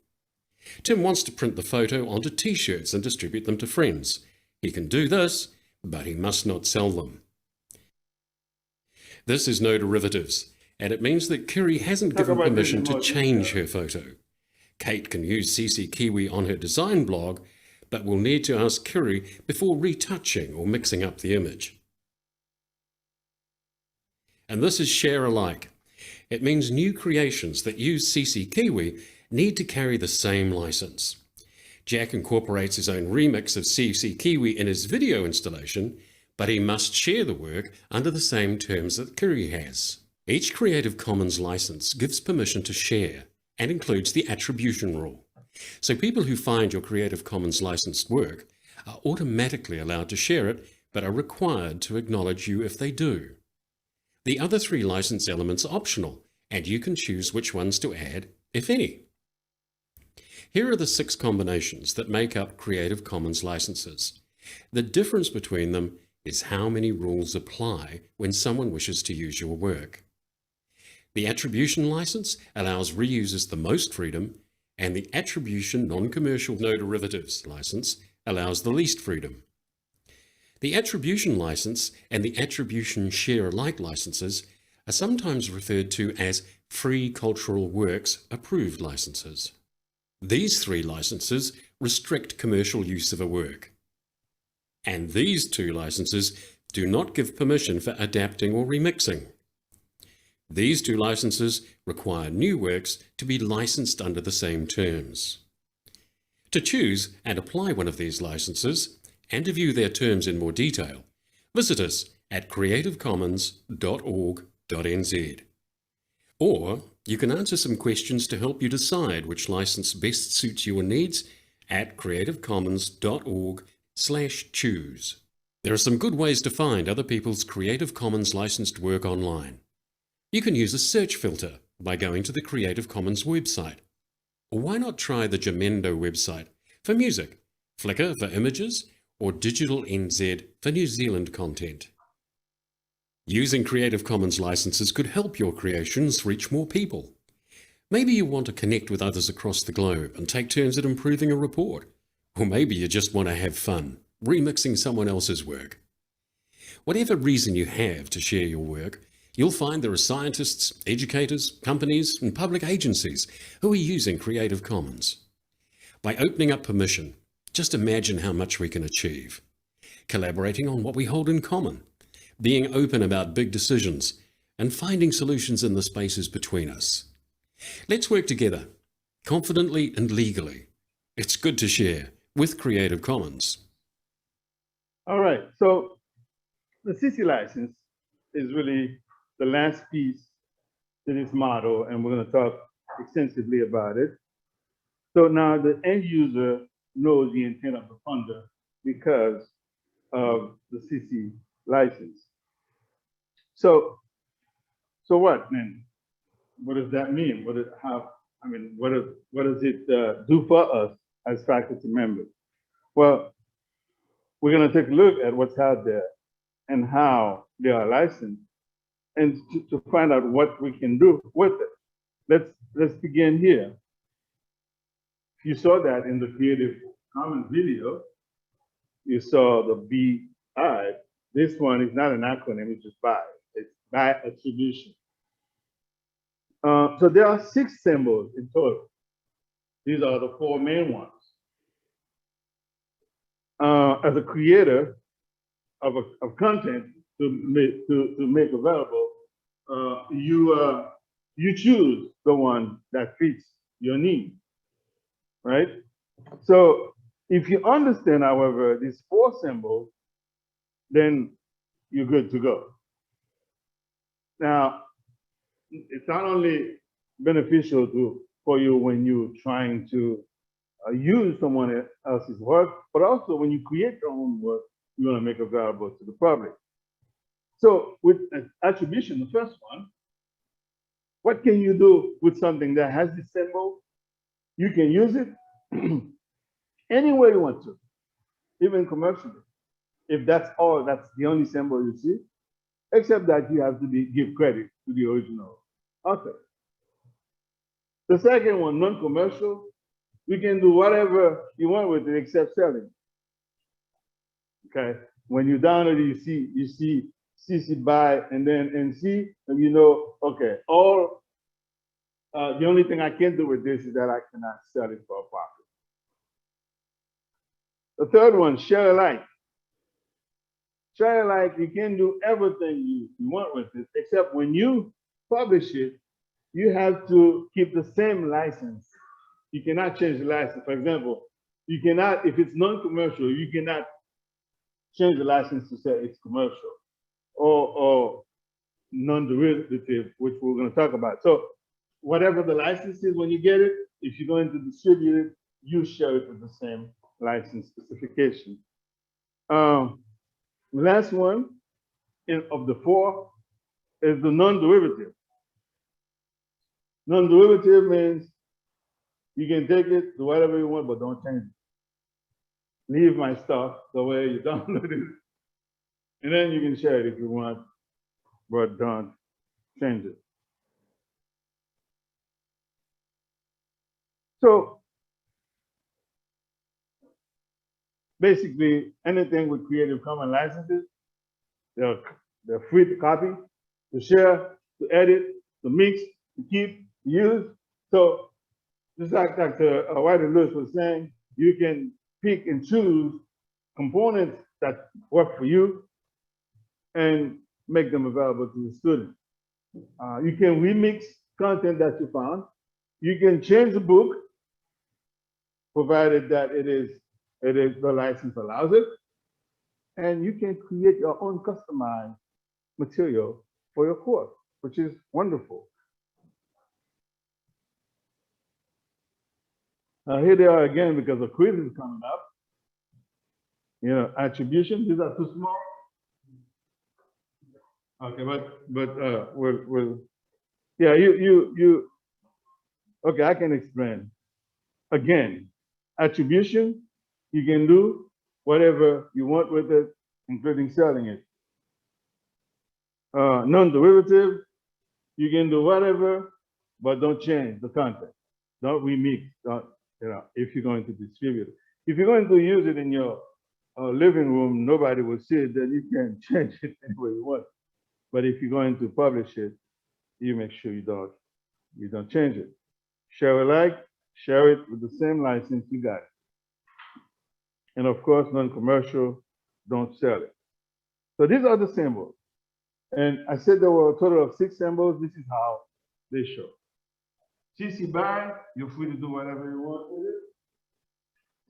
Tim wants to print the photo onto t-shirts and distribute them to friends. He can do this, but he must not sell them. This is no derivatives, and it means that Kiri hasn't given permission to change her photo. Kate can use CC Kiwi on her design blog, but will need to ask Curie before retouching or mixing up the image. And this is share alike. It means new creations that use CC Kiwi need to carry the same license. Jack incorporates his own remix of CC Kiwi in his video installation, but he must share the work under the same terms that Curie has. Each Creative Commons license gives permission to share and includes the attribution rule. So people who find your Creative Commons licensed work are automatically allowed to share it, but are required to acknowledge you if they do. The other 3 license elements are optional, and you can choose which ones to add, if any. Here are the 6 combinations that make up Creative Commons licenses. The difference between them is how many rules apply when someone wishes to use your work. The attribution license allows reusers the most freedom, and the attribution non-commercial no derivatives license allows the least freedom. The attribution license and the attribution share-alike licenses are sometimes referred to as Free Cultural Works approved licenses. These 3 licenses restrict commercial use of a work. And these 2 licenses do not give permission for adapting or remixing. These 2 licenses require new works to be licensed under the same terms. To choose and apply one of these licenses, and to view their terms in more detail, visit us at creativecommons.org.nz. Or you can answer some questions to help you decide which license best suits your needs at creativecommons.org/choose. There are some good ways to find other people's Creative Commons licensed work online. You can use a search filter by going to the Creative Commons website. Or why not try the Jamendo website for music, Flickr for images, or Digital NZ for New Zealand content. Using Creative Commons licenses could help your creations reach more people. Maybe you want to connect with others across the globe and take turns at improving a report. Or maybe you just want to have fun, remixing someone else's work. Whatever reason you have to share your work, you'll find there are scientists, educators, companies, and public agencies who are using Creative Commons. By opening up permission, just imagine how much we can achieve. Collaborating on what we hold in common, being open about big decisions, and finding solutions in the spaces between us. Let's work together, confidently and legally. It's good to share with Creative Commons. All right, so the CC license is really the last piece to this model, and we're going to talk extensively about it. So now the end user knows the intent of the funder because of the CC license. So what then? What does that mean? What does it do for us as faculty members? Well, we're going to take a look at what's out there and how they are licensed, and to find out what we can do with it. Let's begin here. You saw that in the Creative Commons video. You saw the BI. This one is not an acronym, it's just by. It's by attribution. So there are 6 symbols in total. These are the 4 main ones. As a creator of content to make available, you choose the one that fits your need, right? So if you understand, however, these 4 symbols, then you're good to go. Now, it's not only beneficial for you when you're trying to use someone else's work, but also when you create your own work, you want to make available to the public. So with attribution, the first one, what can you do with something that has this symbol? You can use it any way you want to, even commercially. If that's the only symbol you see, except that you have to give credit to the original author. The second one, non-commercial, you can do whatever you want with it except selling. Okay, when you download it, you see CC BY and then NC, and you know, okay, the only thing I can do with this is that I cannot sell it for a profit. The third one, share alike. Share alike, you can do everything you want with it, except when you publish it, you have to keep the same license. You cannot change the license. For example, you cannot, if it's non-commercial, you cannot change the license to say it's commercial or non-derivative, which we're going to talk about. So whatever the license is when you get it, if you're going to distribute it, you share it with the same license specification. Last one of the four is the non-derivative. Non-derivative means you can take it, do whatever you want, but don't change it. Leave my stuff the way you downloaded it. And then you can share it if you want, but don't change it. So basically, anything with Creative Commons licenses, they're free to copy, to share, to edit, to mix, to keep, to use. So just like Dr. White Lewis was saying, you can pick and choose components that work for you and make them available to the student. You can remix content that you found. You can change the book, provided that it is the license allows it. And you can create your own customized material for your course, which is wonderful. Here they are again because the quiz is coming up. You know, attribution, these are too small. Okay, but we'll yeah, okay, I can explain. Again, attribution, you can do whatever you want with it, including selling it. Non-derivative, you can do whatever, but don't change the content. Don't remix, don't, you know, if you're going to distribute it. If you're going to use it in your living room, nobody will see it, then you can change it any way you want. But if you're going to publish it, you make sure you don't change it. Share alike, share it with the same license you got it. And of course, non-commercial, don't sell it. So these are the symbols. And I said there were a total of 6 symbols. This is how they show. CC BY, you're free to do whatever you want with it.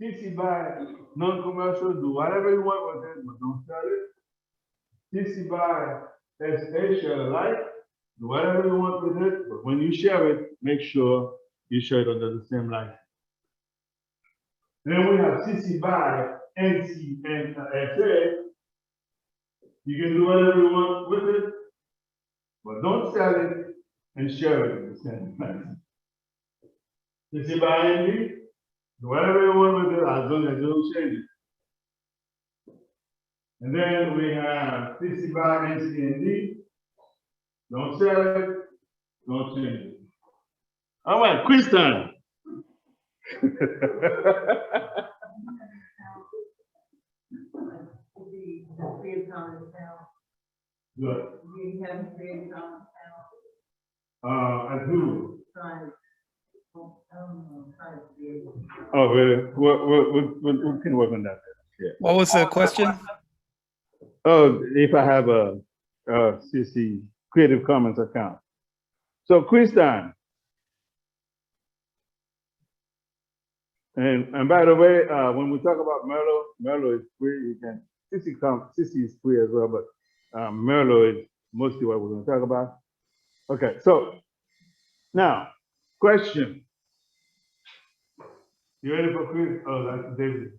CC BY, non-commercial, do whatever you want with it, but don't sell it. CC BY, SA, share alike, do whatever you want with it, but when you share it, make sure you share it under the same license. Then we have CC BY, NC, and SA. You can do whatever you want with it, but don't sell it and share it at the same time. CC BY ND, do whatever you want with it as long as you don't change it. And then we have CC BY NC and D. Don't sell it, don't change it. All right, quiz time. Good. You haven't created on I do. now. Oh, really? We can work on that. Yeah. What was the question? Oh, if I have a CC Creative Commons account. So quiz time. And by the way, when we talk about Merlot is free. You can CC is free as well, but Merlot is mostly what we're going to talk about. Okay, so now question. You ready for quiz? Oh, that's David.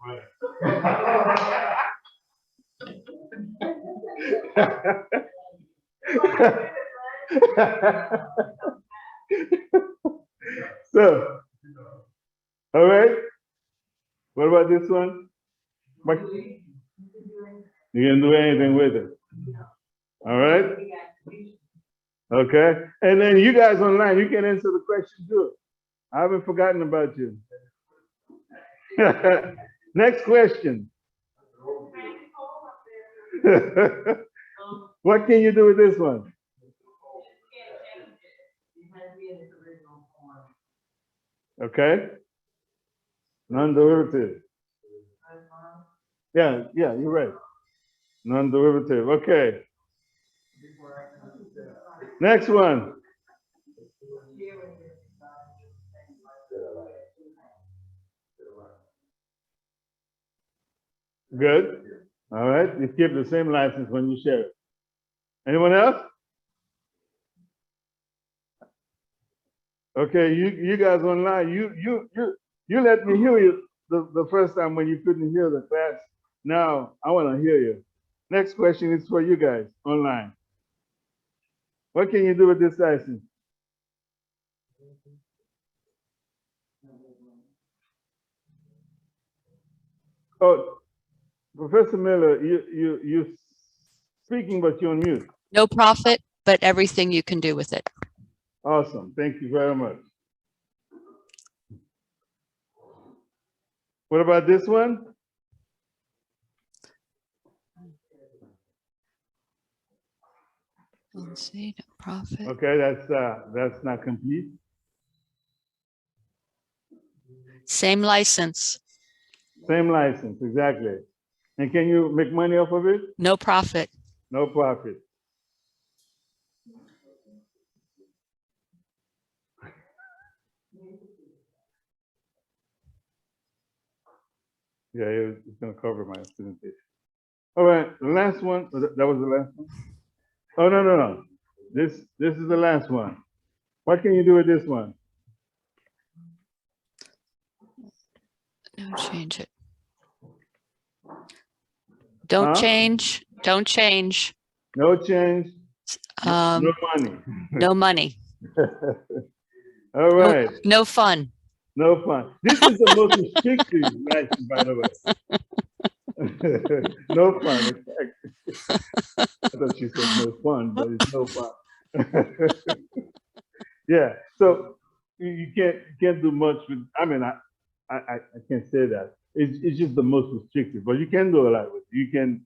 So, all right. What about this one? You can do anything with it. All right. Okay. And then you guys online, you can answer the question too. I haven't forgotten about you. Next question. What can you do with this one? Okay. Non-derivative. Yeah, you're right. Non-derivative, okay. Next one. Good. All right, you keep the same license when you share it. Anyone else? Okay, you guys online, you let me hear you the first time when you couldn't hear the class. Now I want to hear you. Next question is for you guys online. What can you do with this license? Oh, Professor Miller, you speaking, but you're on mute. No profit, but everything you can do with it. Awesome. Thank you very much. What about this one? Let's see, no profit. Okay, that's not complete. Same license. Same license, exactly. And can you make money off of it? No profit. No profit. Yeah, it's going to cover my presentation. All right, the last one. That was the last one. Oh no. This is the last one. What can you do with this one? No, change it. Don't change. Don't change. No change. No money. No money. All right. No fun. No fun. This is the most restrictive license, by the way. No fun. I thought she said no fun, but it's no fun. Yeah. So you can't do much with. I mean, I can't say that. It's just the most restrictive, but you can do a lot with it. You can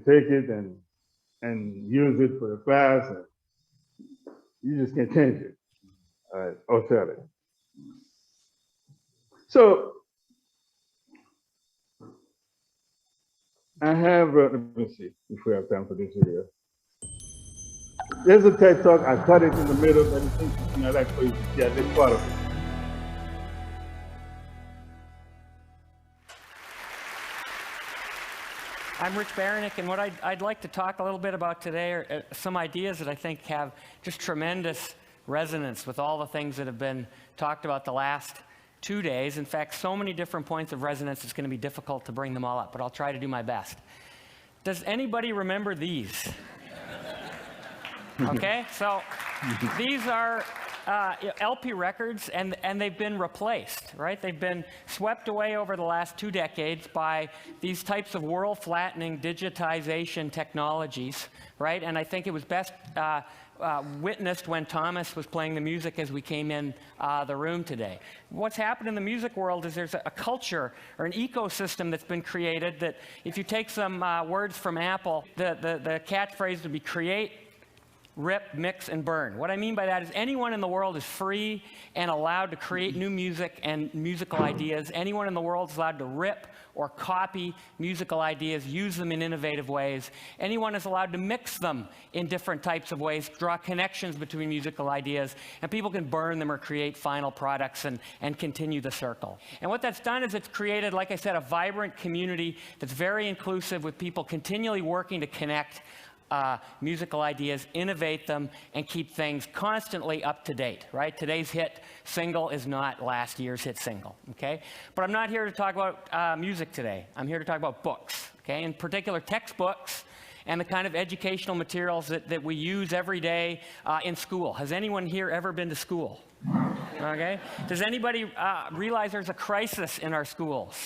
take it and use it for the class, and you just can't change it. All right, or sell it. So I have, let me see if we have time for this video. There's a TED Talk. I cut it in the middle, but it's interesting. I like for you to see at least part of it. I'm Rich Baranick, and what I'd like to talk a little bit about today are some ideas that I think have just tremendous resonance with all the things that have been talked about the last 2 days. In fact, so many different points of resonance, it's going to be difficult to bring them all up, but I'll try to do my best. Does anybody remember these? Okay, so these are LP records, and they've been replaced, right? They've been swept away over the last 2 decades by these types of world-flattening digitization technologies, right? And I think it was best witnessed when Thomas was playing the music as we came in the room today. What's happened in the music world is there's a culture or an ecosystem that's been created that if you take some words from Apple, the catchphrase would be create, rip, mix, and burn. What I mean by that is anyone in the world is free and allowed to create new music and musical ideas. Anyone in the world is allowed to rip or copy musical ideas, use them in innovative ways. Anyone is allowed to mix them in different types of ways, draw connections between musical ideas, and people can burn them or create final products and continue the circle. And what that's done is it's created, like I said, a vibrant community that's very inclusive with people continually working to connect musical ideas, innovate them, and keep things constantly up to date, right? Today's hit single is not last year's hit single, okay? But I'm not here to talk about music today. I'm here to talk about books, okay? In particular, textbooks and the kind of educational materials that we use every day in school. Has anyone here ever been to school? Okay? Does anybody realize there's a crisis in our schools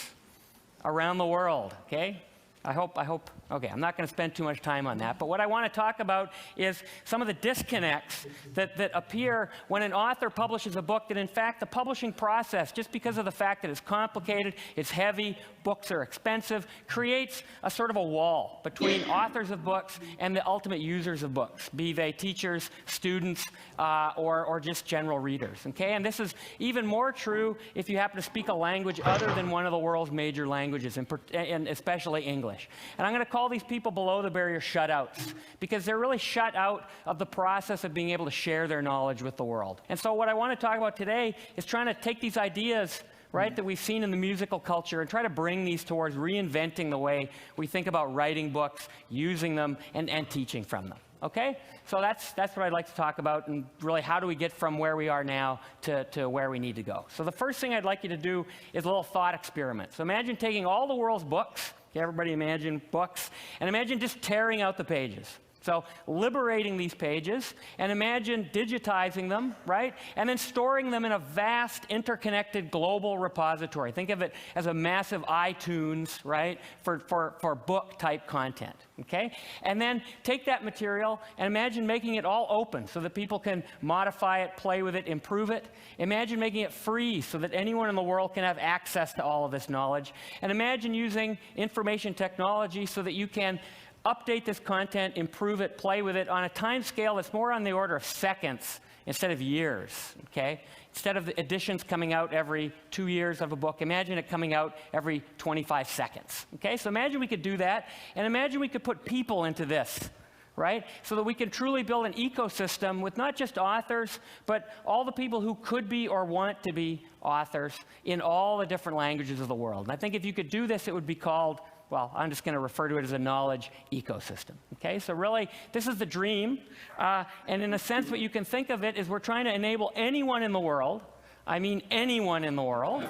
around the world, okay? Okay, I'm not going to spend too much time on that, but what I want to talk about is some of the disconnects that appear when an author publishes a book that in fact the publishing process, just because of the fact that it's complicated, it's heavy, books are expensive, creates a sort of a wall between authors of books and the ultimate users of books, be they teachers, students, or just general readers, okay? And this is even more true if you happen to speak a language other than one of the world's major languages, and especially English. And I'm going to call these people below the barrier shutouts, because they're really shut out of the process of being able to share their knowledge with the world. And so what I want to talk about today is trying to take these ideas, right, that we've seen in the musical culture and try to bring these towards reinventing the way we think about writing books, using them, and teaching from them. Okay? So that's what I'd like to talk about, and really how do we get from where we are now to where we need to go. So the first thing I'd like you to do is a little thought experiment. So imagine taking all the world's books. Everybody imagine books, and imagine just tearing out the pages. So liberating these pages, and imagine digitizing them, right? And then storing them in a vast, interconnected global repository. Think of it as a massive iTunes, right, for book-type content, okay? And then take that material and imagine making it all open so that people can modify it, play with it, improve it. Imagine making it free so that anyone in the world can have access to all of this knowledge. And imagine using information technology so that you can update this content, improve it, play with it on a time scale that's more on the order of seconds instead of years, okay? Instead of the editions coming out every 2 years of a book, imagine it coming out every 25 seconds, okay? So imagine we could do that, and imagine we could put people into this, right? So that we can truly build an ecosystem with not just authors, but all the people who could be or want to be authors in all the different languages of the world. And I think if you could do this, it would be called, well, I'm just going to refer to it as a knowledge ecosystem, okay? So really, this is the dream, and in a sense, what you can think of it is we're trying to enable anyone in the world, I mean anyone in the world,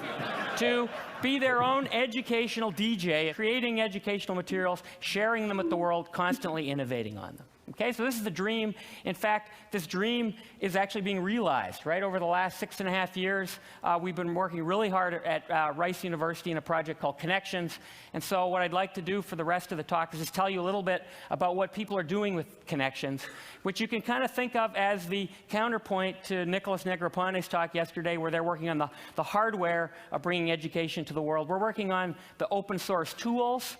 to be their own educational DJ, creating educational materials, sharing them with the world, constantly innovating on them. Okay, so this is the dream. In fact, this dream is actually being realized, right? Over the last 6.5 years, we've been working really hard at Rice University in a project called Connections. And so what I'd like to do for the rest of the talk is just tell you a little bit about what people are doing with Connections, which you can kind of think of as the counterpoint to Nicholas Negroponte's talk yesterday, where they're working on the hardware of bringing education to the world. We're working on the open source tools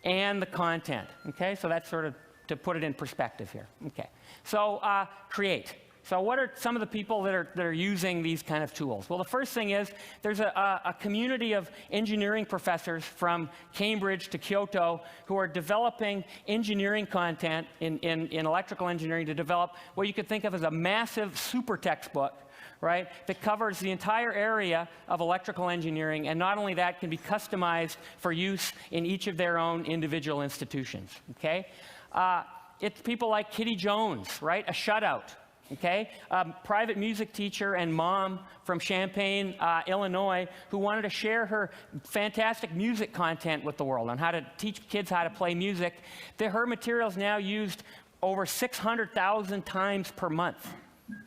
and the content, okay? So that's sort of to put it in perspective here. Okay, so create. So what are some of the people that are using these kind of tools? Well, the first thing is there's a community of engineering professors from Cambridge to Kyoto who are developing engineering content in electrical engineering to develop what you could think of as a massive super textbook, right, that covers the entire area of electrical engineering, and not only that, can be customized for use in each of their own individual institutions, okay? It's people like Kitty Jones, right, a shutout, okay? Private music teacher and mom from Champaign, Illinois, who wanted to share her fantastic music content with the world on how to teach kids how to play music. Her materials now used over 600,000 times per month.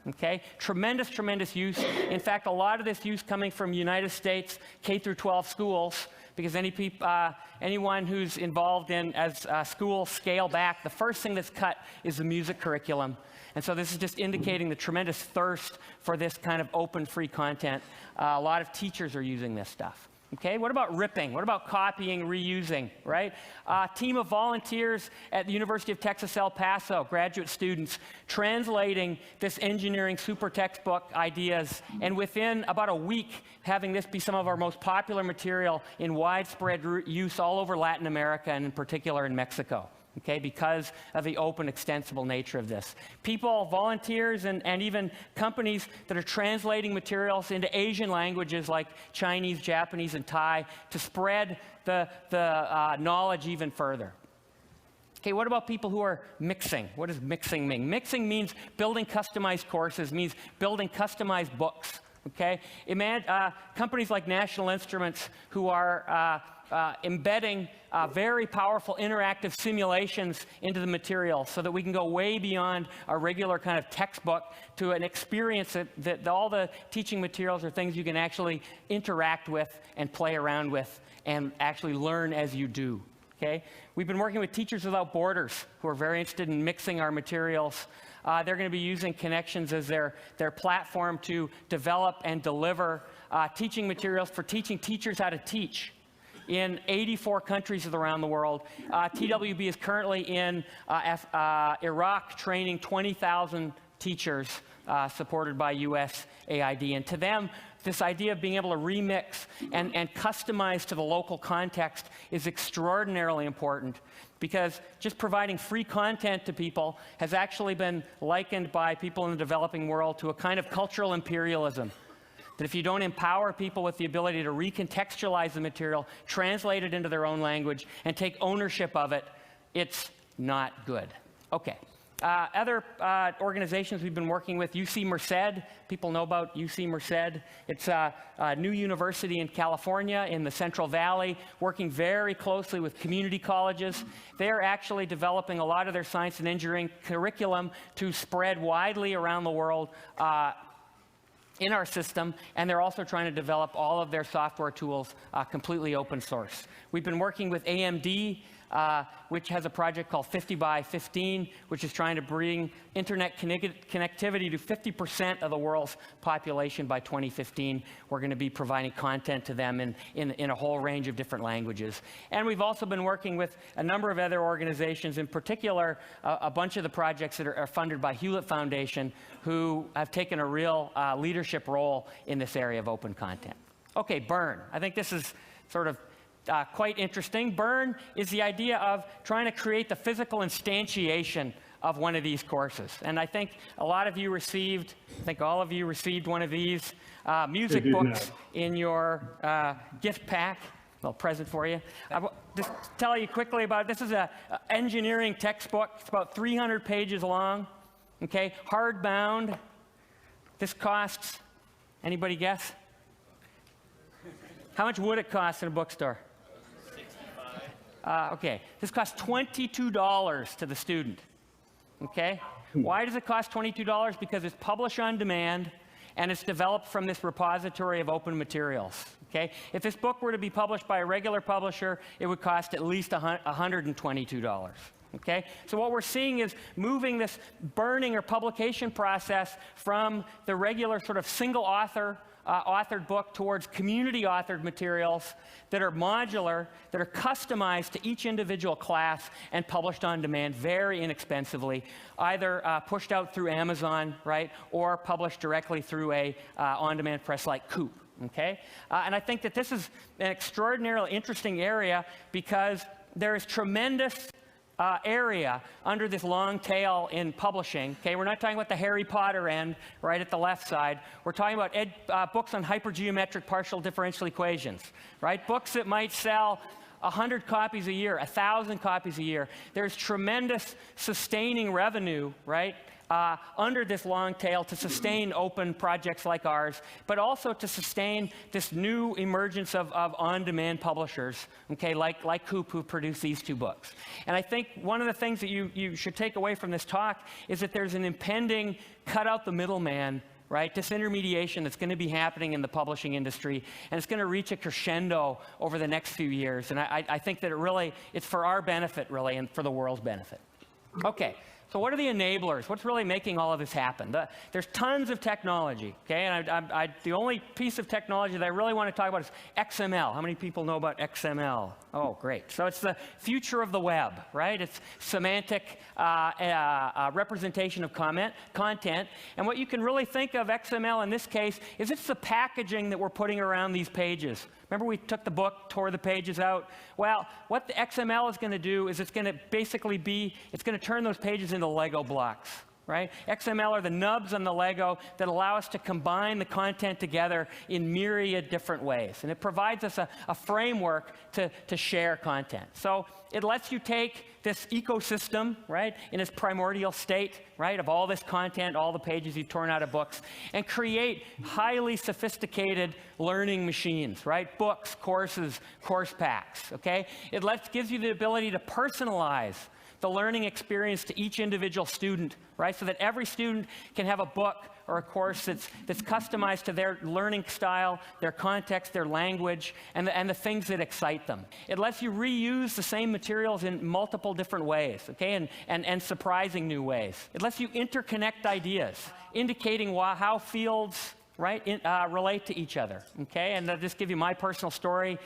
Okay, tremendous use. In fact, a lot of this use coming from United States K-12 schools, because anyone who's involved in as schools scale back, the first thing that's cut is the music curriculum. And so this is just indicating the tremendous thirst for this kind of open, free content. A lot of teachers are using this stuff. Okay, what about ripping? What about copying, reusing, right? A team of volunteers at the University of Texas, El Paso, graduate students, translating this engineering super textbook ideas, and within about a week, having this be some of our most popular material in widespread use all over Latin America, and in particular in Mexico. Okay, because of the open, extensible nature of this. People, volunteers, and even companies that are translating materials into Asian languages like Chinese, Japanese, and Thai to spread the knowledge even further. Okay, what about people who are mixing? What does mixing mean? Mixing means building customized courses, means building customized books. Okay, companies like National Instruments who are embedding very powerful interactive simulations into the material so that we can go way beyond a regular kind of textbook to an experience that all the teaching materials are things you can actually interact with and play around with and actually learn as you do. okay? We've been working with Teachers Without Borders, who are very interested in mixing our materials. They're going to be using Connections as their platform to develop and deliver teaching materials for teaching teachers how to teach in 84 countries around the world. TWB is currently in Iraq training 20,000 teachers supported by USAID. And to them, this idea of being able to remix and customize to the local context is extraordinarily important, because just providing free content to people has actually been likened by people in the developing world to a kind of cultural imperialism. That if you don't empower people with the ability to recontextualize the material, translate it into their own language, and take ownership of it, it's not good. Okay. Other organizations we've been working with, UC Merced. People know about UC Merced. It's a new university in California in the Central Valley, working very closely with community colleges. They're actually developing a lot of their science and engineering curriculum to spread widely around the world in our system, and they're also trying to develop all of their software tools completely open source. We've been working with AMD, which has a project called 50 by 15, which is trying to bring internet connectivity to 50% of the world's population by 2015. We're going to be providing content to them in a whole range of different languages. And we've also been working with a number of other organizations, in particular, a bunch of the projects that are funded by Hewlett Foundation, who have taken a real leadership role in this area of open content. Okay, burn. I think this is sort of quite interesting. Burn is the idea of trying to create the physical instantiation of one of these courses. And I think a lot of you received, I think all of you received one of these music books in your gift pack. Well, present for you. Just tell you quickly about, this is an engineering textbook. It's about 300 pages long, okay, hardbound. This costs, anybody guess? How much would it cost in a bookstore? Okay, this costs $22 to the student, okay? Why does it cost $22? Because it's published on demand and it's developed from this repository of open materials, okay? If this book were to be published by a regular publisher, it would cost at least $122. Okay? So what we're seeing is moving this burning or publication process from the regular sort of single author authored book towards community authored materials that are modular, that are customized to each individual class and published on demand very inexpensively, either pushed out through Amazon, right, or published directly through a on-demand press like Coop. Okay? And I think that this is an extraordinarily interesting area because there is tremendous area under this long tail in publishing. Okay, we're not talking about the Harry Potter end right at the left side. We're talking about books on hypergeometric partial differential equations, right? Books that might sell 100 copies a year, 1,000 copies a year. There's tremendous sustaining revenue, right, under this long tail to sustain open projects like ours, but also to sustain this new emergence of on-demand publishers, okay, like Coop, who produce these two books. And I think one of the things that you should take away from this talk is that there's an impending cut out the middleman, right, disintermediation that's going to be happening in the publishing industry, and it's going to reach a crescendo over the next few years. And I think that it's for our benefit, really, and for the world's benefit. Okay. So what are the enablers? What's really making all of this happen? There's tons of technology, okay? And the only piece of technology that I really want to talk about is XML. How many people know about XML? Oh, great. So it's the future of the web, right? It's semantic representation of content. And what you can really think of XML in this case is it's the packaging that we're putting around these pages. Remember we took the book, tore the pages out? Well, what the XML is going to do is it's going to basically it's going to turn those pages into Lego blocks, right? XML are the nubs on the Lego that allow us to combine the content together in myriad different ways. And it provides us a framework to share content. So it lets you take this ecosystem, right, in its primordial state, right, of all this content, all the pages you've torn out of books, and create highly sophisticated learning machines, right? Books, courses, course packs, okay? It gives you the ability to personalize the learning experience to each individual student, right? So that every student can have a book or a course that's customized to their learning style, their context, their language, and the things that excite them. It lets you reuse the same materials in multiple different ways, okay, and surprising new ways. It lets you interconnect ideas, indicating how fields relate to each other, okay? And I'll just give you my personal story.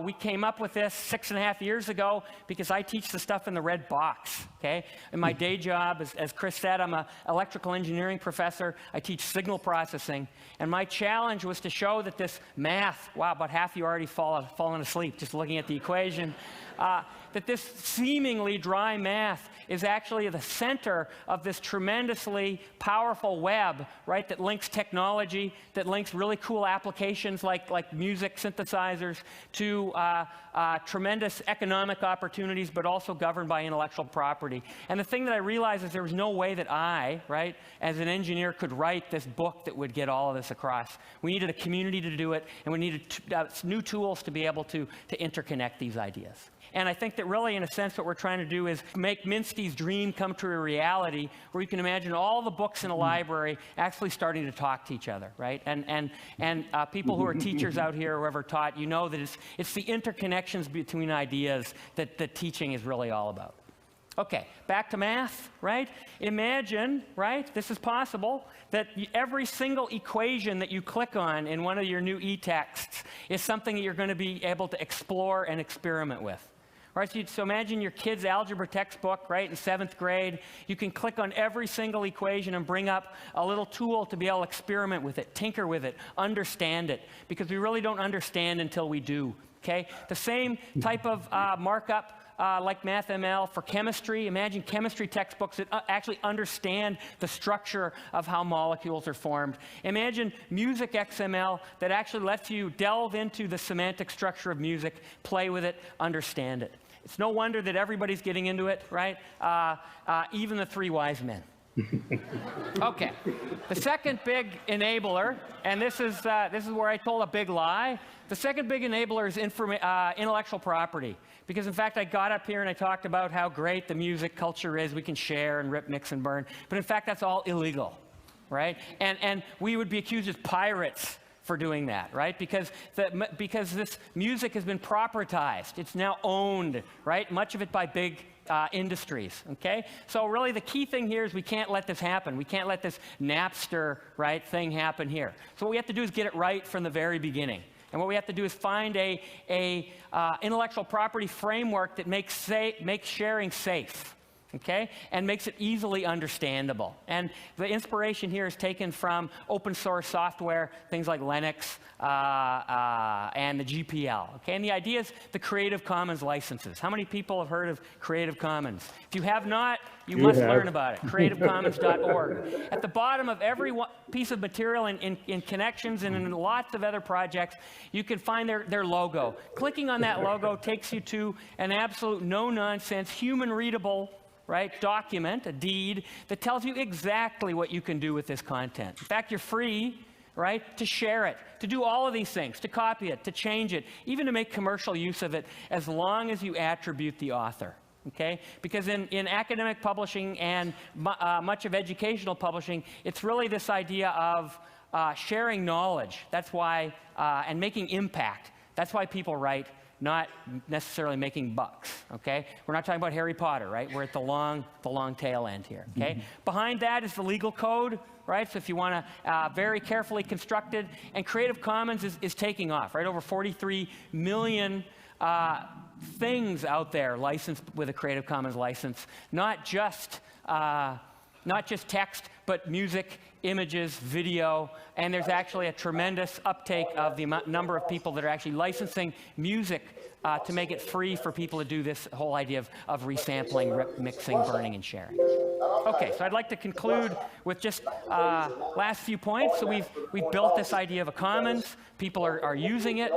We came up with this 6.5 years ago because I teach the stuff in the red box, okay? In my day job, as Chris said, I'm an electrical engineering professor. I teach signal processing. And my challenge was to show that this math, wow, about half you already fallen asleep just looking at the equation, that this seemingly dry math is actually the center of this tremendously powerful web, right, that links technology, that links really cool applications like music synthesizers to tremendous economic opportunities, but also governed by intellectual property. And the thing that I realized is there was no way that I, right, as an engineer could write this book that would get all of this across. We needed a community to do it, and we needed new tools to be able to interconnect these ideas. And I think that really, in a sense, what we're trying to do is make Minsky's dream come to a reality where you can imagine all the books in a library actually starting to talk to each other, right? And people who are teachers out here, whoever taught, you know that it's the interconnections between ideas that teaching is really all about. Okay, back to math, right? Imagine, right, this is possible, that every single equation that you click on in one of your new e-texts is something that you're going to be able to explore and experiment with. Right, so imagine your kid's algebra textbook, right, in 7th grade. You can click on every single equation and bring up a little tool to be able to experiment with it, tinker with it, understand it, because we really don't understand until we do, okay? The same type of markup like MathML for chemistry. Imagine chemistry textbooks that actually understand the structure of how molecules are formed. Imagine music XML that actually lets you delve into the semantic structure of music, play with it, understand it. It's no wonder that everybody's getting into it, right? Even the 3 wise men. Okay, the second big enabler, and this is where I told a big lie. The second big enabler is intellectual property. Because in fact, I got up here and I talked about how great the music culture is. We can share and rip, mix, and burn. But in fact, that's all illegal, right? And we would be accused as pirates for doing that, right? Because this music has been propertized. It's now owned, right? Much of it by big industries, okay? So really the key thing here is we can't let this happen. We can't let this Napster, right, thing happen here. So what we have to do is get it right from the very beginning. And what we have to do is find a intellectual property framework that makes sharing safe, okay, and makes it easily understandable. And the inspiration here is taken from open source software, things like Linux and the GPL, okay? And the idea is the Creative Commons licenses. How many people have heard of Creative Commons? If you have not, you must learn about it, creativecommons.org. At the bottom of every piece of material in Connections and in lots of other projects, you can find their logo. Clicking on that logo takes you to an absolute no-nonsense, human-readable, right, document, a deed, that tells you exactly what you can do with this content. In fact, you're free, right, to share it, to do all of these things, to copy it, to change it, even to make commercial use of it, as long as you attribute the author. Okay? Because in academic publishing and much of educational publishing, it's really this idea of sharing knowledge. That's why, and making impact. That's why people write, not necessarily making bucks, okay? We're not talking about Harry Potter, right? We're at the long tail end here, okay? Behind that is the legal code, right? So if you want to very carefully constructed, and Creative Commons is taking off, right? Over 43 million things out there licensed with a Creative Commons license, not just text, but music, images, video, and there's actually a tremendous uptake of the number of people that are actually licensing music to make it free for people to do this whole idea of resampling, mixing, burning, and sharing. Okay, so I'd like to conclude with just last few points. So we've built this idea of a commons. People are using it.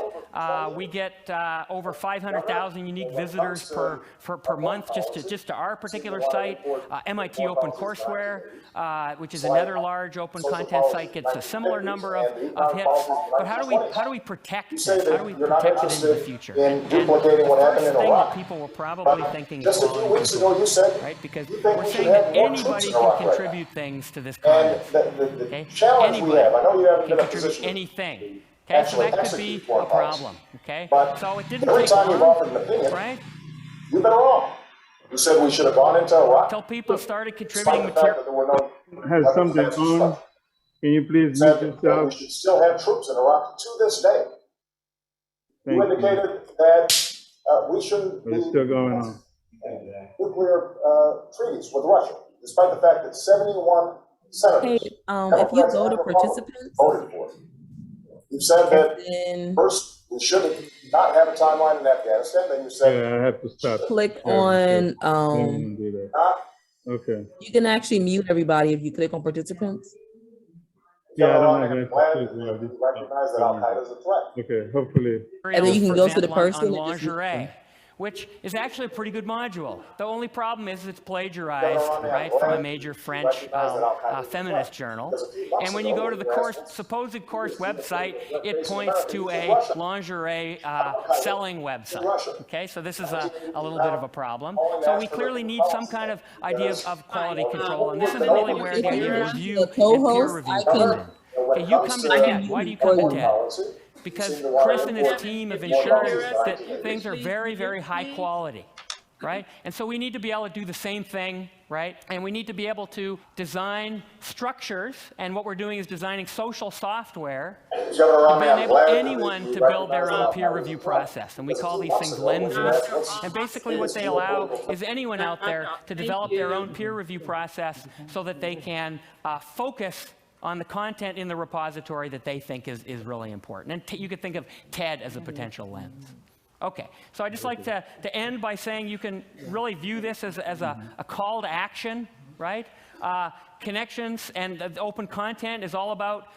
We get over 500,000 unique visitors per month just to our particular site. MIT OpenCourseWare, which is another large open content site, gets a similar number of hits. But how do we protect this? How do we protect it into the future? And the first thing that people were probably thinking is quality control, right? Because we're saying that anybody can contribute things to this commons. Okay? Anybody can contribute anything. Okay, so that could be a problem. Okay, so it didn't take long, right? You've been wrong. You said we should have gone into Iraq. Until people started contributing material. Has something on. Can you please mute yourself? We should still have troops in Iraq to this day. You indicated that we shouldn't be still going on. Nuclear treaties with Russia, despite the fact that 71 senators if you go to participants, voted for it. You said that first we should not have a timeline in Afghanistan. Then you said I have to stop. Click on okay. You can actually mute everybody if you click on participants. Yeah, I don't have access to recognize that Al Qaeda is a threat. Okay, hopefully. And then you can go to the person. On lingerie, which is actually a pretty good module. The only problem is it's plagiarized, right, from a major French feminist journal. And when you go to the supposed course website, it points to a lingerie selling website. Okay, so this is a little bit of a problem. So we clearly need some kind of idea of quality control, and this is really where the idea of review and peer review comes in. Okay, you come to TED. Why do you come to TED? Because Chris and his team have ensured that things are very, very high quality, right? And so we need to be able to do the same thing, right? And we need to be able to design structures, and what we're doing is designing social software to enable anyone to build their own peer review process. And we call these things lenses. And basically what they allow is anyone out there to develop their own peer review process so that they can focus on the content in the repository that they think is really important. And you could think of TED as a potential lens. Okay, so I'd just like to end by saying you can really view this as a call to action, right? Connections and open content is all about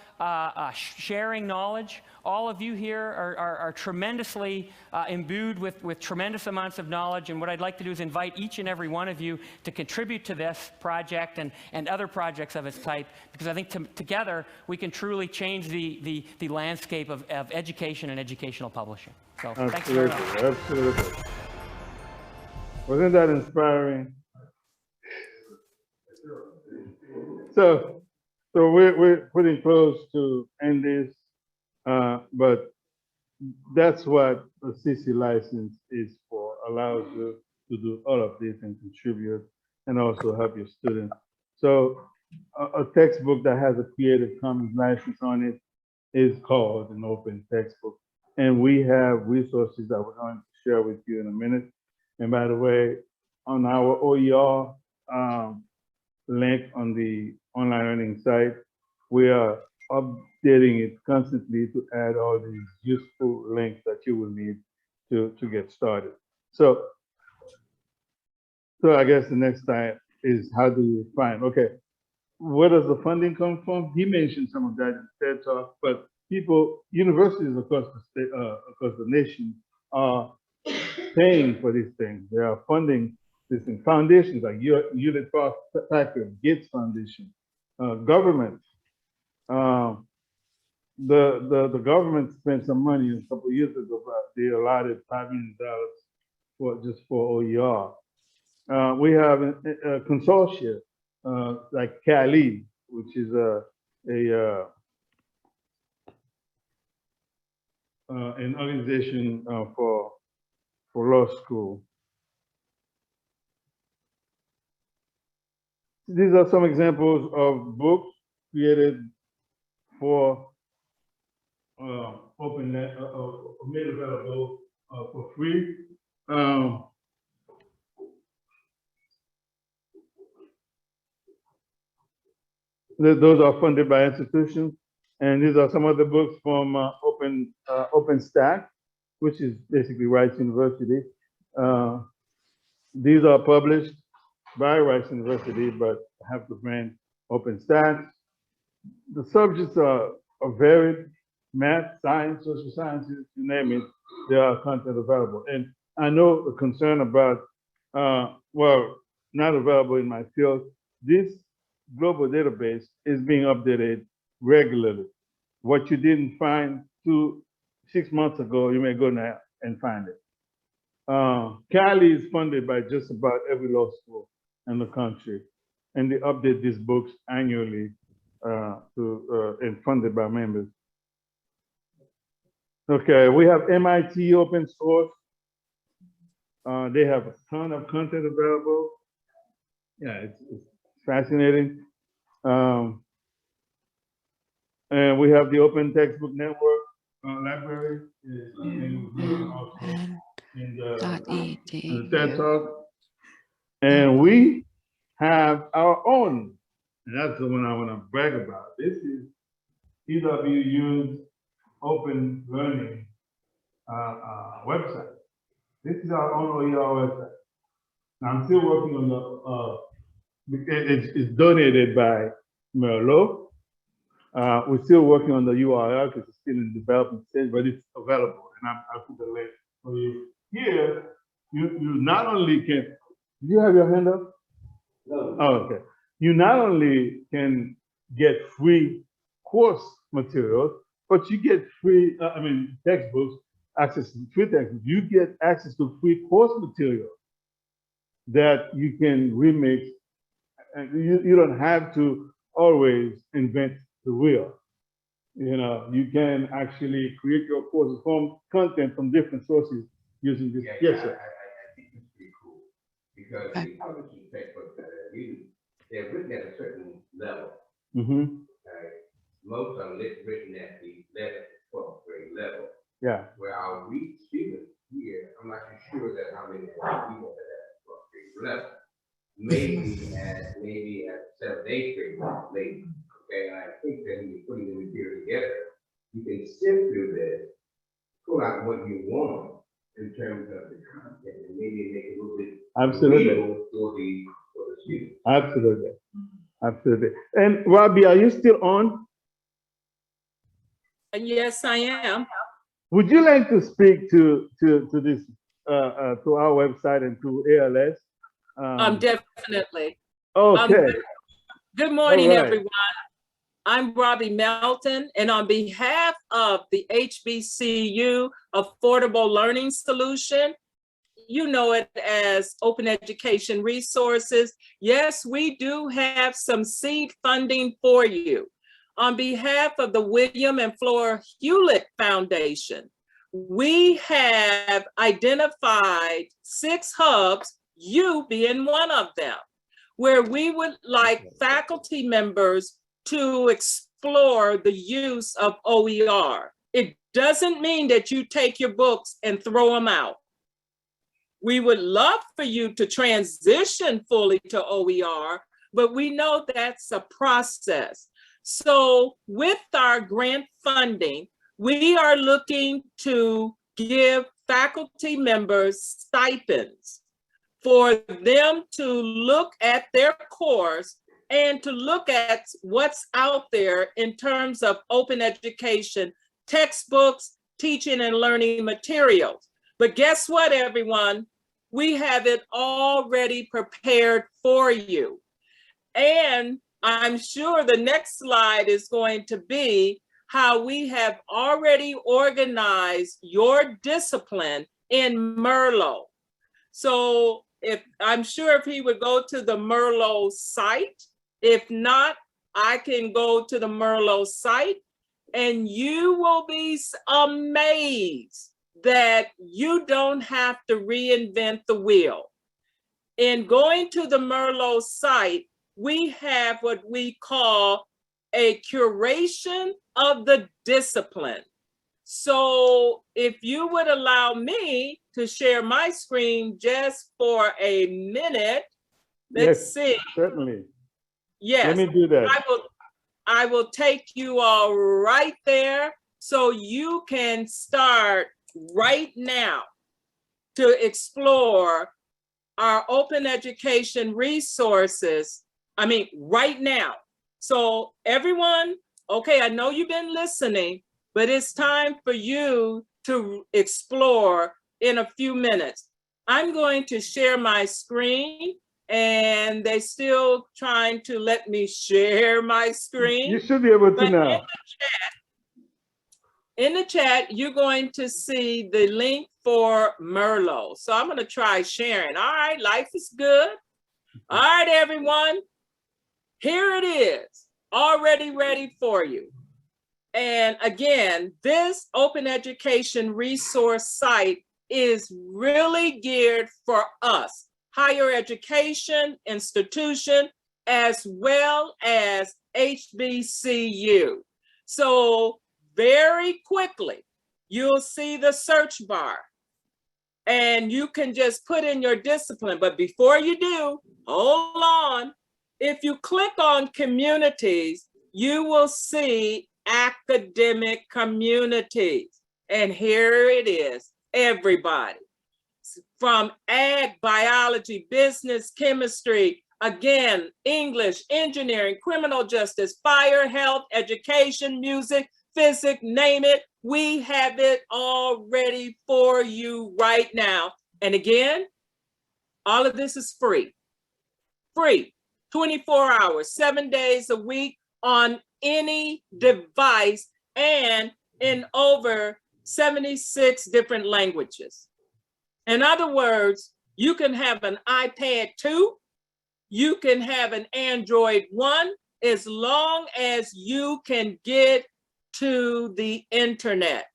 sharing knowledge. All of you here are tremendously imbued with tremendous amounts of knowledge, and what I'd like to do is invite each and every one of you to contribute to this project and other projects of its type, because I think together we can truly change the landscape of education and educational publishing. So thank you very much. Absolutely. Wasn't that inspiring? So we're pretty close to end this, but that's what a CC license is for. Allows you to do all of this and contribute, and also help your students. So a textbook that has a Creative Commons license on it is called an open textbook, and we have resources that we're going to share with you in a minute. And by the way, on our OER link on the online learning site, we are updating it constantly to add all these useful links that you will need to get started. So I guess the next time is, how do you find, okay, where does the funding come from? He mentioned some of that in TED Talk, but people, universities across the state, across the nation are paying for these things. They are funding these things. Foundations like Hewlett Packard, Gates Foundation, government. The government spent some money a couple of years ago, but they allotted $5 million just for OER. We have a consortia like CALI, which is an organization for law school. These are some examples of books created for open net, made available for free. Those are funded by institutions, and these are some of the books from OpenStack, which is basically Rice University. These are published by Rice University, but have the brand OpenStack. The subjects are varied. math, science, social sciences, you name it, there are content available. And I know the concern about, well, not available in my field. This global database is being updated regularly. What you didn't find 6 months ago, you may go now and find it. Cali is funded by just about every law school in the country, and they update these books annually and funded by members. Okay, we have MIT open source. They have a ton of content available. Yeah, it's fascinating. And we have the Open Textbook Network library in the TED Talk. And we have our own, and that's the one I want to brag about. This is EWU's Open Learning website. This is our own OER website. Now, I'm still working on it's donated by Merlot. We're still working on the URL because it's still in the development stage, but it's available, and I'll put the link for you. Here, you not only can, do you have your hand up? No. Oh, okay. You not only can get free course materials, but you get free, textbooks, access to free textbooks. You get access to free course material that you can remix. And you don't have to always invent the wheel. You know, you can actually create your courses from content from different sources using this. Yes, sir. I think it's pretty cool because the publishing textbooks that are used, they're written at a certain level. Mm-hmm. Most are written at the 11th, 12th grade level. Yeah. Where our read students here, I'm not too sure that how many people at that 12th grade level. Maybe at 7th, 8th grade level, maybe. Okay, and I think that when you're putting the material together, you can sift through this, pull out what you want in terms of the content, and maybe make it a little bit readable for the student. Absolutely. Absolutely. And Robbie, are you still on? Yes, I am. Would you like to speak to this to our website and to ALS? Definitely. Okay. Good morning, All right. everyone. I'm Robbie Melton, and on behalf of the HBCU Affordable Learning Solution, you know it as Open Education Resources. Yes, we do have some seed funding for you. On behalf of the William and Flora Hewlett Foundation, we have identified 6 hubs, you being one of them, where we would like faculty members to explore the use of OER. It doesn't mean that you take your books and throw them out. We would love for you to transition fully to OER, but we know that's a process. So with our grant funding, we are looking to give faculty members stipends for them to look at their course and to look at what's out there in terms of open education, textbooks, teaching and learning materials. But guess what, everyone? We have it already prepared for you. And I'm sure the next slide is going to be how we have already organized your discipline in Merlot. So I'm sure if he would go to the Merlot site, if not, I can go to the Merlot site and you will be amazed that you don't have to reinvent the wheel. In going to the Merlot site, we have what we call a curation of the discipline. So if you would allow me to share my screen just for a minute, let's see. Certainly. Yes. Let me do that. I will take you all right there so you can start right now to explore our open education resources. I mean, right now. So everyone, okay, I know you've been listening, but it's time for you to explore in a few minutes. I'm going to share my screen, and they're still trying to let me share my screen. You should be able to now. In the chat, you're going to see the link for Merlot. So I'm going to try sharing. All right, life is good. All right, everyone. Here it is, already ready for you. And again, this open education resource site is really geared for us, higher education institution, as well as HBCU. So very quickly, you'll see the search bar and you can just put in your discipline. But before you do, hold on. If you click on communities, you will see academic communities. And here it is, everybody. From ag, biology, business, chemistry, again, English, engineering, criminal justice, fire, health, education, music, physics, name it. We have it all ready for you right now. And again, all of this is free. Free, 24 hours, 7 days a week on any device and in over 76 different languages. In other words, you can have an iPad 2, you can have an Android 1, as long as you can get to the internet,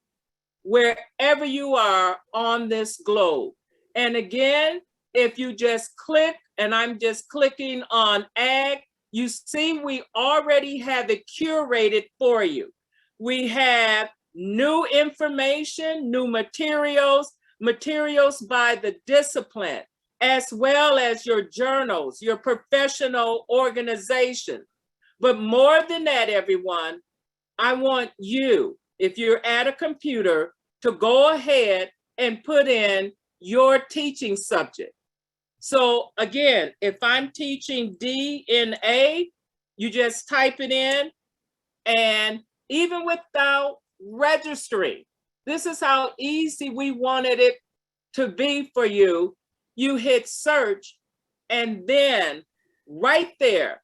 wherever you are on this globe. And again, if you just click, and I'm just clicking on ag, you see we already have it curated for you. We have new information, new materials, materials by the discipline, as well as your journals, your professional organization. But more than that, everyone, I want you, if you're at a computer, to go ahead and put in your teaching subject. So again, if I'm teaching DNA, you just type it in, and even without registering, this is how easy we wanted it to be for you. You hit search, and then right there,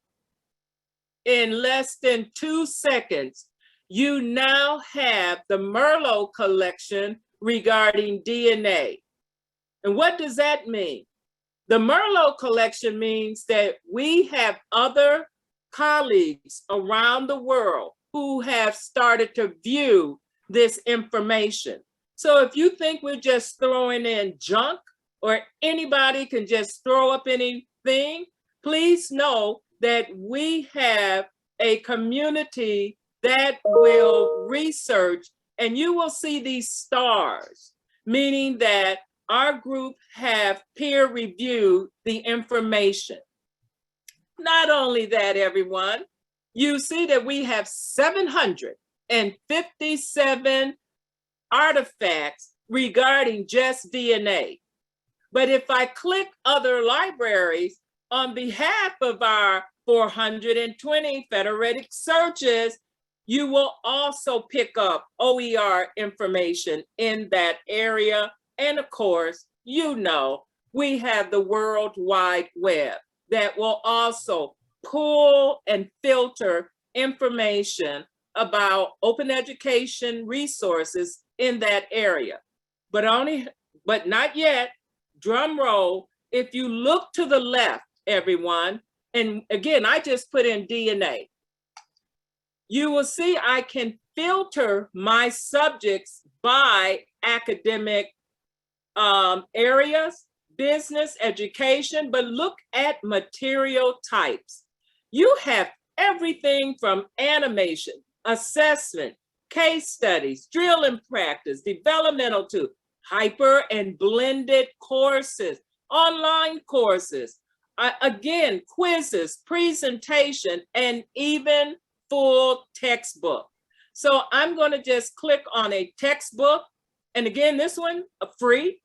in less than 2 seconds, you now have the Merlot collection regarding DNA. And what does that mean? The Merlot collection means that we have other colleagues around the world who have started to view this information. So if you think we're just throwing in junk or anybody can just throw up anything, please know that we have a community that will research, and you will see these stars, meaning that our group have peer reviewed the information. Not only that, everyone, you see that we have 757 artifacts regarding just DNA. But if I click other libraries on behalf of our 420 federated searches, you will also pick up OER information in that area. And of course, you know, we have the World Wide Web that will also pull and filter information about open education resources in that area. But not yet, drum roll, if you look to the left, everyone, and again, I just put in DNA, you will see I can filter my subjects by academic areas, business, education, but look at material types. You have everything from animation, assessment, case studies, drill and practice, developmental to hyper and blended courses, online courses, again, quizzes, presentation, and even full textbook. So I'm going to just click on a textbook. And again, this one, free.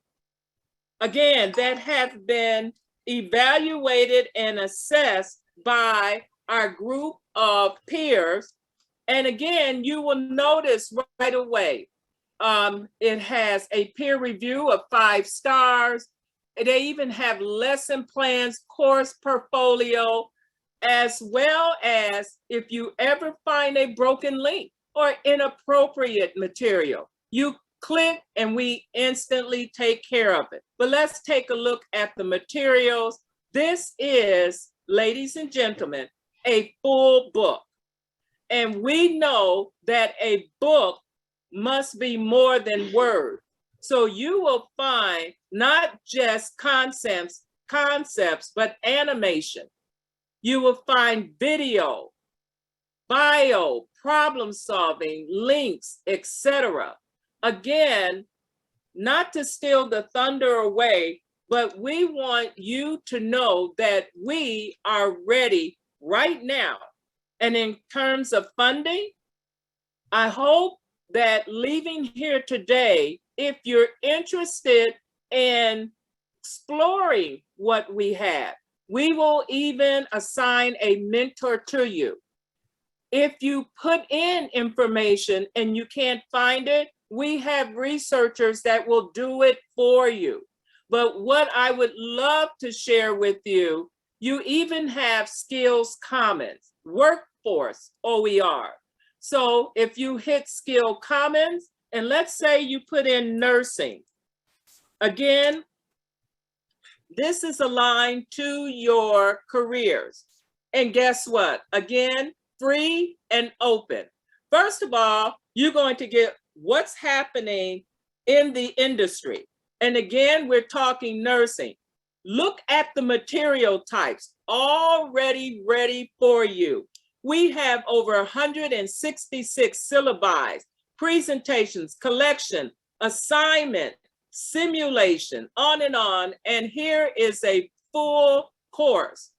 Again, that have been evaluated and assessed by our group of peers. And again, you will notice right away, it has a peer review of 5 stars. They even have lesson plans, course portfolio, as well as if you ever find a broken link or inappropriate material, you click and we instantly take care of it. But let's take a look at the materials. This is, ladies and gentlemen, a full book. And we know that a book must be more than words. So you will find not just concepts, but animation. You will find video, bio, problem solving, links, etc. Again, not to steal the thunder away, but we want you to know that we are ready right now. And in terms of funding, I hope that leaving here today, if you're interested in exploring what we have, we will even assign a mentor to you. If you put in information and you can't find it, we have researchers that will do it for you. But what I would love to share with you, you even have skills commons, workforce OER. So if you hit skill commons, and let's say you put in nursing, again, this is aligned to your careers. And guess what? Again, free and open. First of all, you're going to get what's happening in the industry. And again, we're talking nursing. Look at the material types already ready for you. We have over 166 syllabi, presentations, collection, assignment, simulation, on. And here is a full course,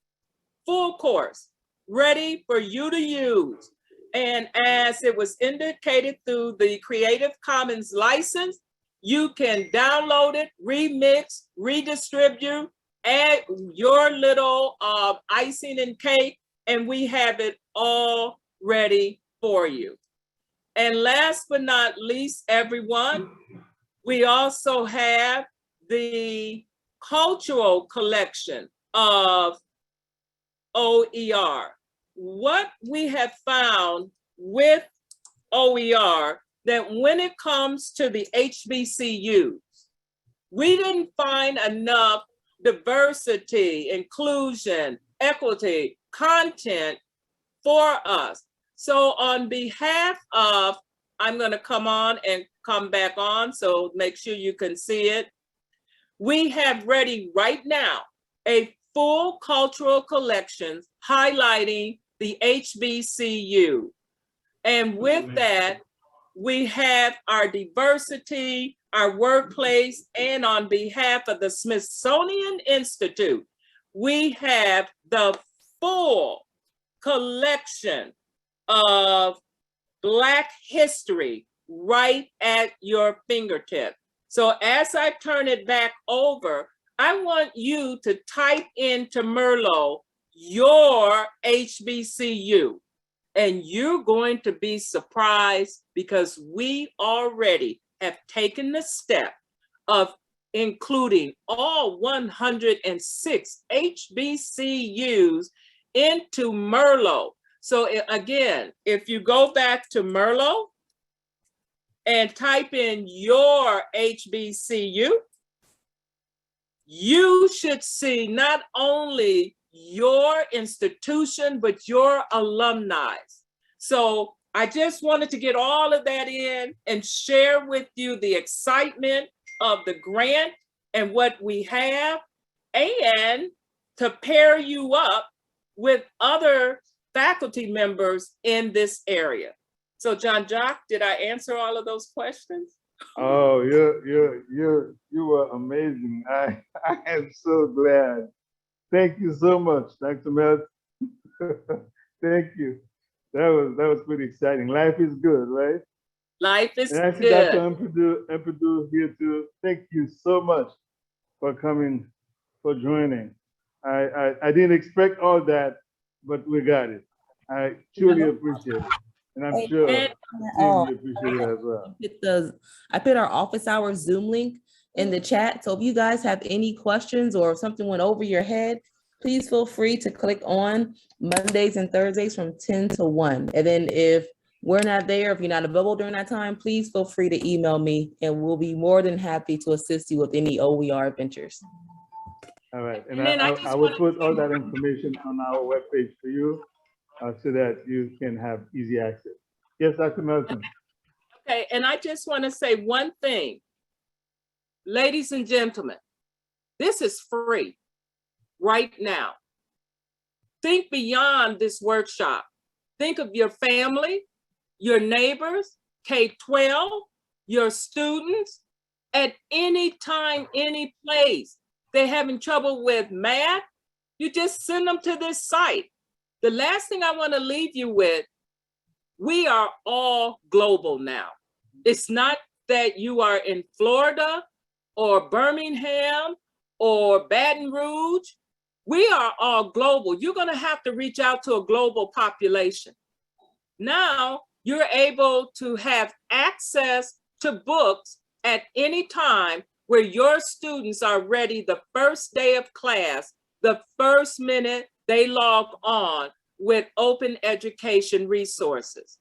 ready for you to use. And as it was indicated through the Creative Commons license, you can download it, remix, redistribute, add your little icing and cake, and we have it all ready for you. And last but not least, everyone, we also have the cultural collection of OER. What we have found with OER, that when it comes to the HBCUs, we didn't find enough diversity, inclusion, equity, content for us. So on behalf of, I'm going to come on and come back on, so make sure you can see it. We have ready right now a full cultural collection highlighting the HBCU. And with that, we have our diversity, our workplace, and on behalf of the Smithsonian Institute, we have the full collection of Black history right at your fingertip. So as I turn it back over, I want you to type into Merlot your HBCU. And you're going to be surprised because we already have taken the step of including all 106 HBCUs into Merlot. So again, if you go back to Merlot and type in your HBCU, you should see not only your institution, but your alumni. So I just wanted to get all of that in and share with you the excitement of the grant and what we have, and to pair you up with other faculty members in this area. So John Jacques, did I answer all of those questions? Oh, you were amazing. I am so glad. Thank you so much, Dr. Mel. Thank you. That was pretty exciting. Life is good, right? Life is and I see good. Dr. Ampadu here too. Thank you so much for coming, for joining. I didn't expect all that, but we got it. I truly appreciate it. And I'm Hey, sure and, Steve will appreciate it as well. I put our office hours Zoom link in the chat. So if you guys have any questions or if something went over your head, please feel free to click on Mondays and Thursdays from 10 to 1. And then if we're not there, if you're not available during that time, please feel free to email me and we'll be more than happy to assist you with any OER ventures. All right, and And then I will put all that information on our webpage for you so that you can have easy access. Yes, Dr. Melton. Okay, and I just want to say one thing. Ladies and gentlemen, this is free right now. Think beyond this workshop. Think of your family, your neighbors, K-12, your students, at any time, any place. They're having trouble with math, you just send them to this site. The last thing I want to leave you with, we are all global now. It's not that you are in Florida or Birmingham or Baton Rouge. We are all global. You're going to have to reach out to a global population. Now you're able to have access to books at any time where your students are ready the first day of class, the first minute they log on with open education resources.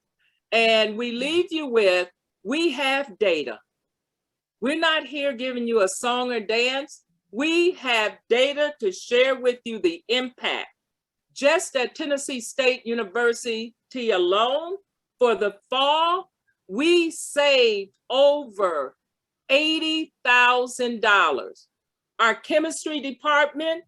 And we leave you with, we have data. We're not here giving you a song or dance. We have data to share with you the impact. Just at Tennessee State University alone, for the fall, we saved over $80,000. Our chemistry department,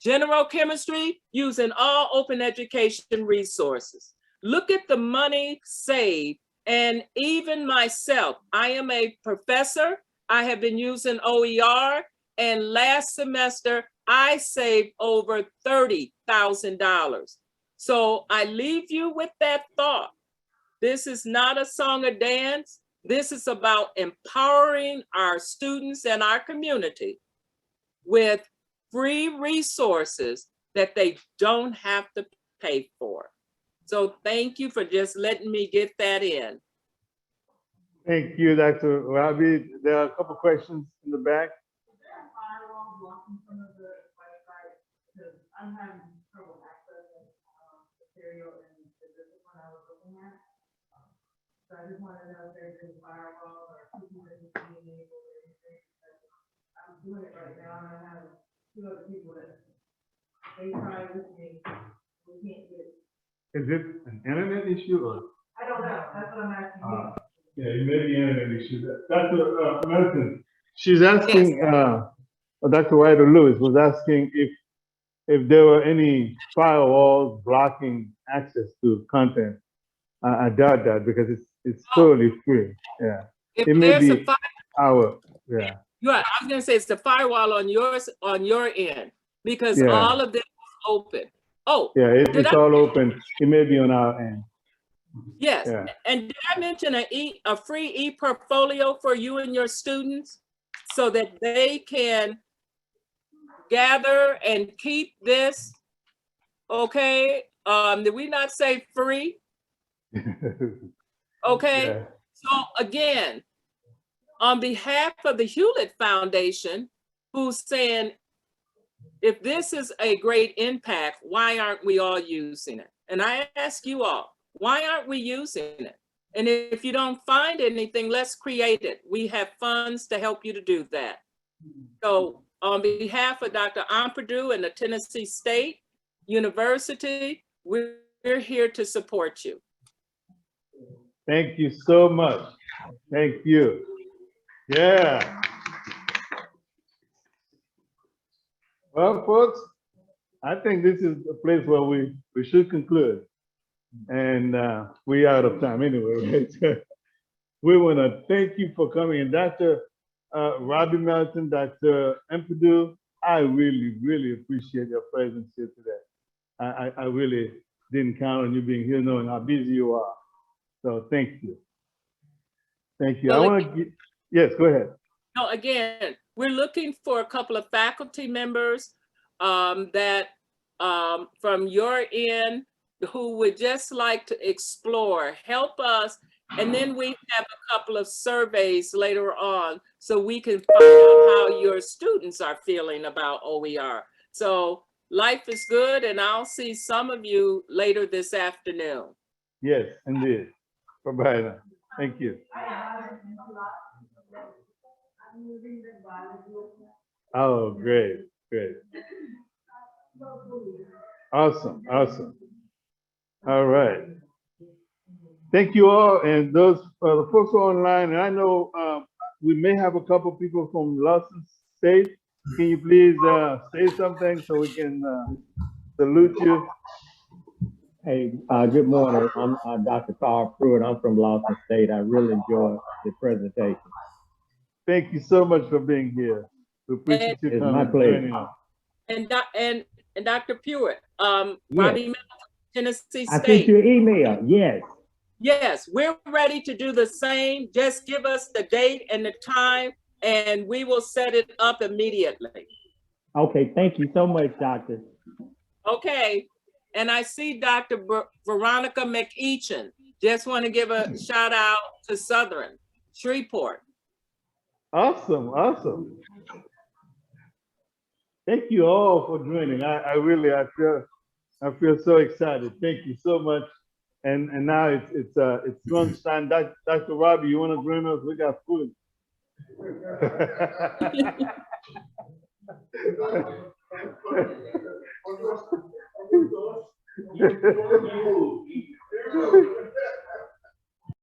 general chemistry, using all open education resources. Look at the money saved. And even myself, I am a professor. I have been using OER, and last semester, I saved over $30,000. So I leave you with that thought. This is not a song or dance. This is about empowering our students and our community with free resources that they don't have to pay for. So thank you for just letting me get that in. Thank you, Dr. Robbie. There are a couple questions in the back. I'm having trouble accessing material in the discipline I was looking at. So I just want to know if there's any firewall or people that need to be enabled or anything. I'm doing it right now and I have two other people that they try with me. We can't get it. Is it an internet issue or? I don't know. That's what I'm asking you. Yeah, it may be an internet issue. Dr. Melton, she's asking, Dr. Ryder Lewis was asking if there were any firewalls blocking access to content. I doubt that because it's totally free. Yeah. If it may there's be a yeah. I was going to say it's the firewall on your end because Yeah. all of this is open. Oh, yeah, it's all open. It may be on our end. Yes. Yeah. And did I mention a free e-portfolio for you and your students so that they can gather and keep this? Okay. Did we not say free? Okay. Yeah. So again, on behalf of the Hewlett Foundation, who's saying, if this is a great impact, why aren't we all using it? And I ask you all, why aren't we using it? And if you don't find anything, let's create it. We have funds to help you to do that. So on behalf of Dr. Ampadu and the Tennessee State University, we're here to support you. Thank you so much. Thank you. Yeah. Well, folks, I think this is a place where we should conclude. And we're out of time anyway. Right? We want to thank you for coming. And Dr. Robbie Melton, Dr. Ampadu, I really, really appreciate your presence here today. I really didn't count on you being here knowing how busy you are. So thank you. Thank you. Well, I want to yes, go ahead. No, again, we're looking for a couple of faculty members that from your end who would just like to explore, help us. And then we have a couple of surveys later on so we can find out how your students are feeling about OER. So life is good, and I'll see some of you later this afternoon. Yes, indeed. Bye-bye now. Thank you. Oh, great, great. Awesome, awesome. All right. Thank you all, and those the folks who are online. And I know we may have a couple people from Lawson State. Can you please say something so we can salute you? Hey, good morning. I'm Dr. Carl Pruitt. I'm from Lawson State. I really enjoyed the presentation. Thank you so much for being here. We appreciate you It's coming. my pleasure. Joining us. And Dr. Pruitt, Yes. Robbie Melton, Tennessee I sent State. you an email. Yes. Yes, we're ready to do the same. Just give us the date and the time, and we will set it up immediately. Okay. Thank you so much, Doctor. Okay. And I see Dr. Veronica McEachin. Just want to give a shout out to Southern Shreveport. Awesome, awesome. Thank you all for joining. I really feel so excited. Thank you so much. And now it's lunchtime. Dr. Robbie, you want to join us? We got food.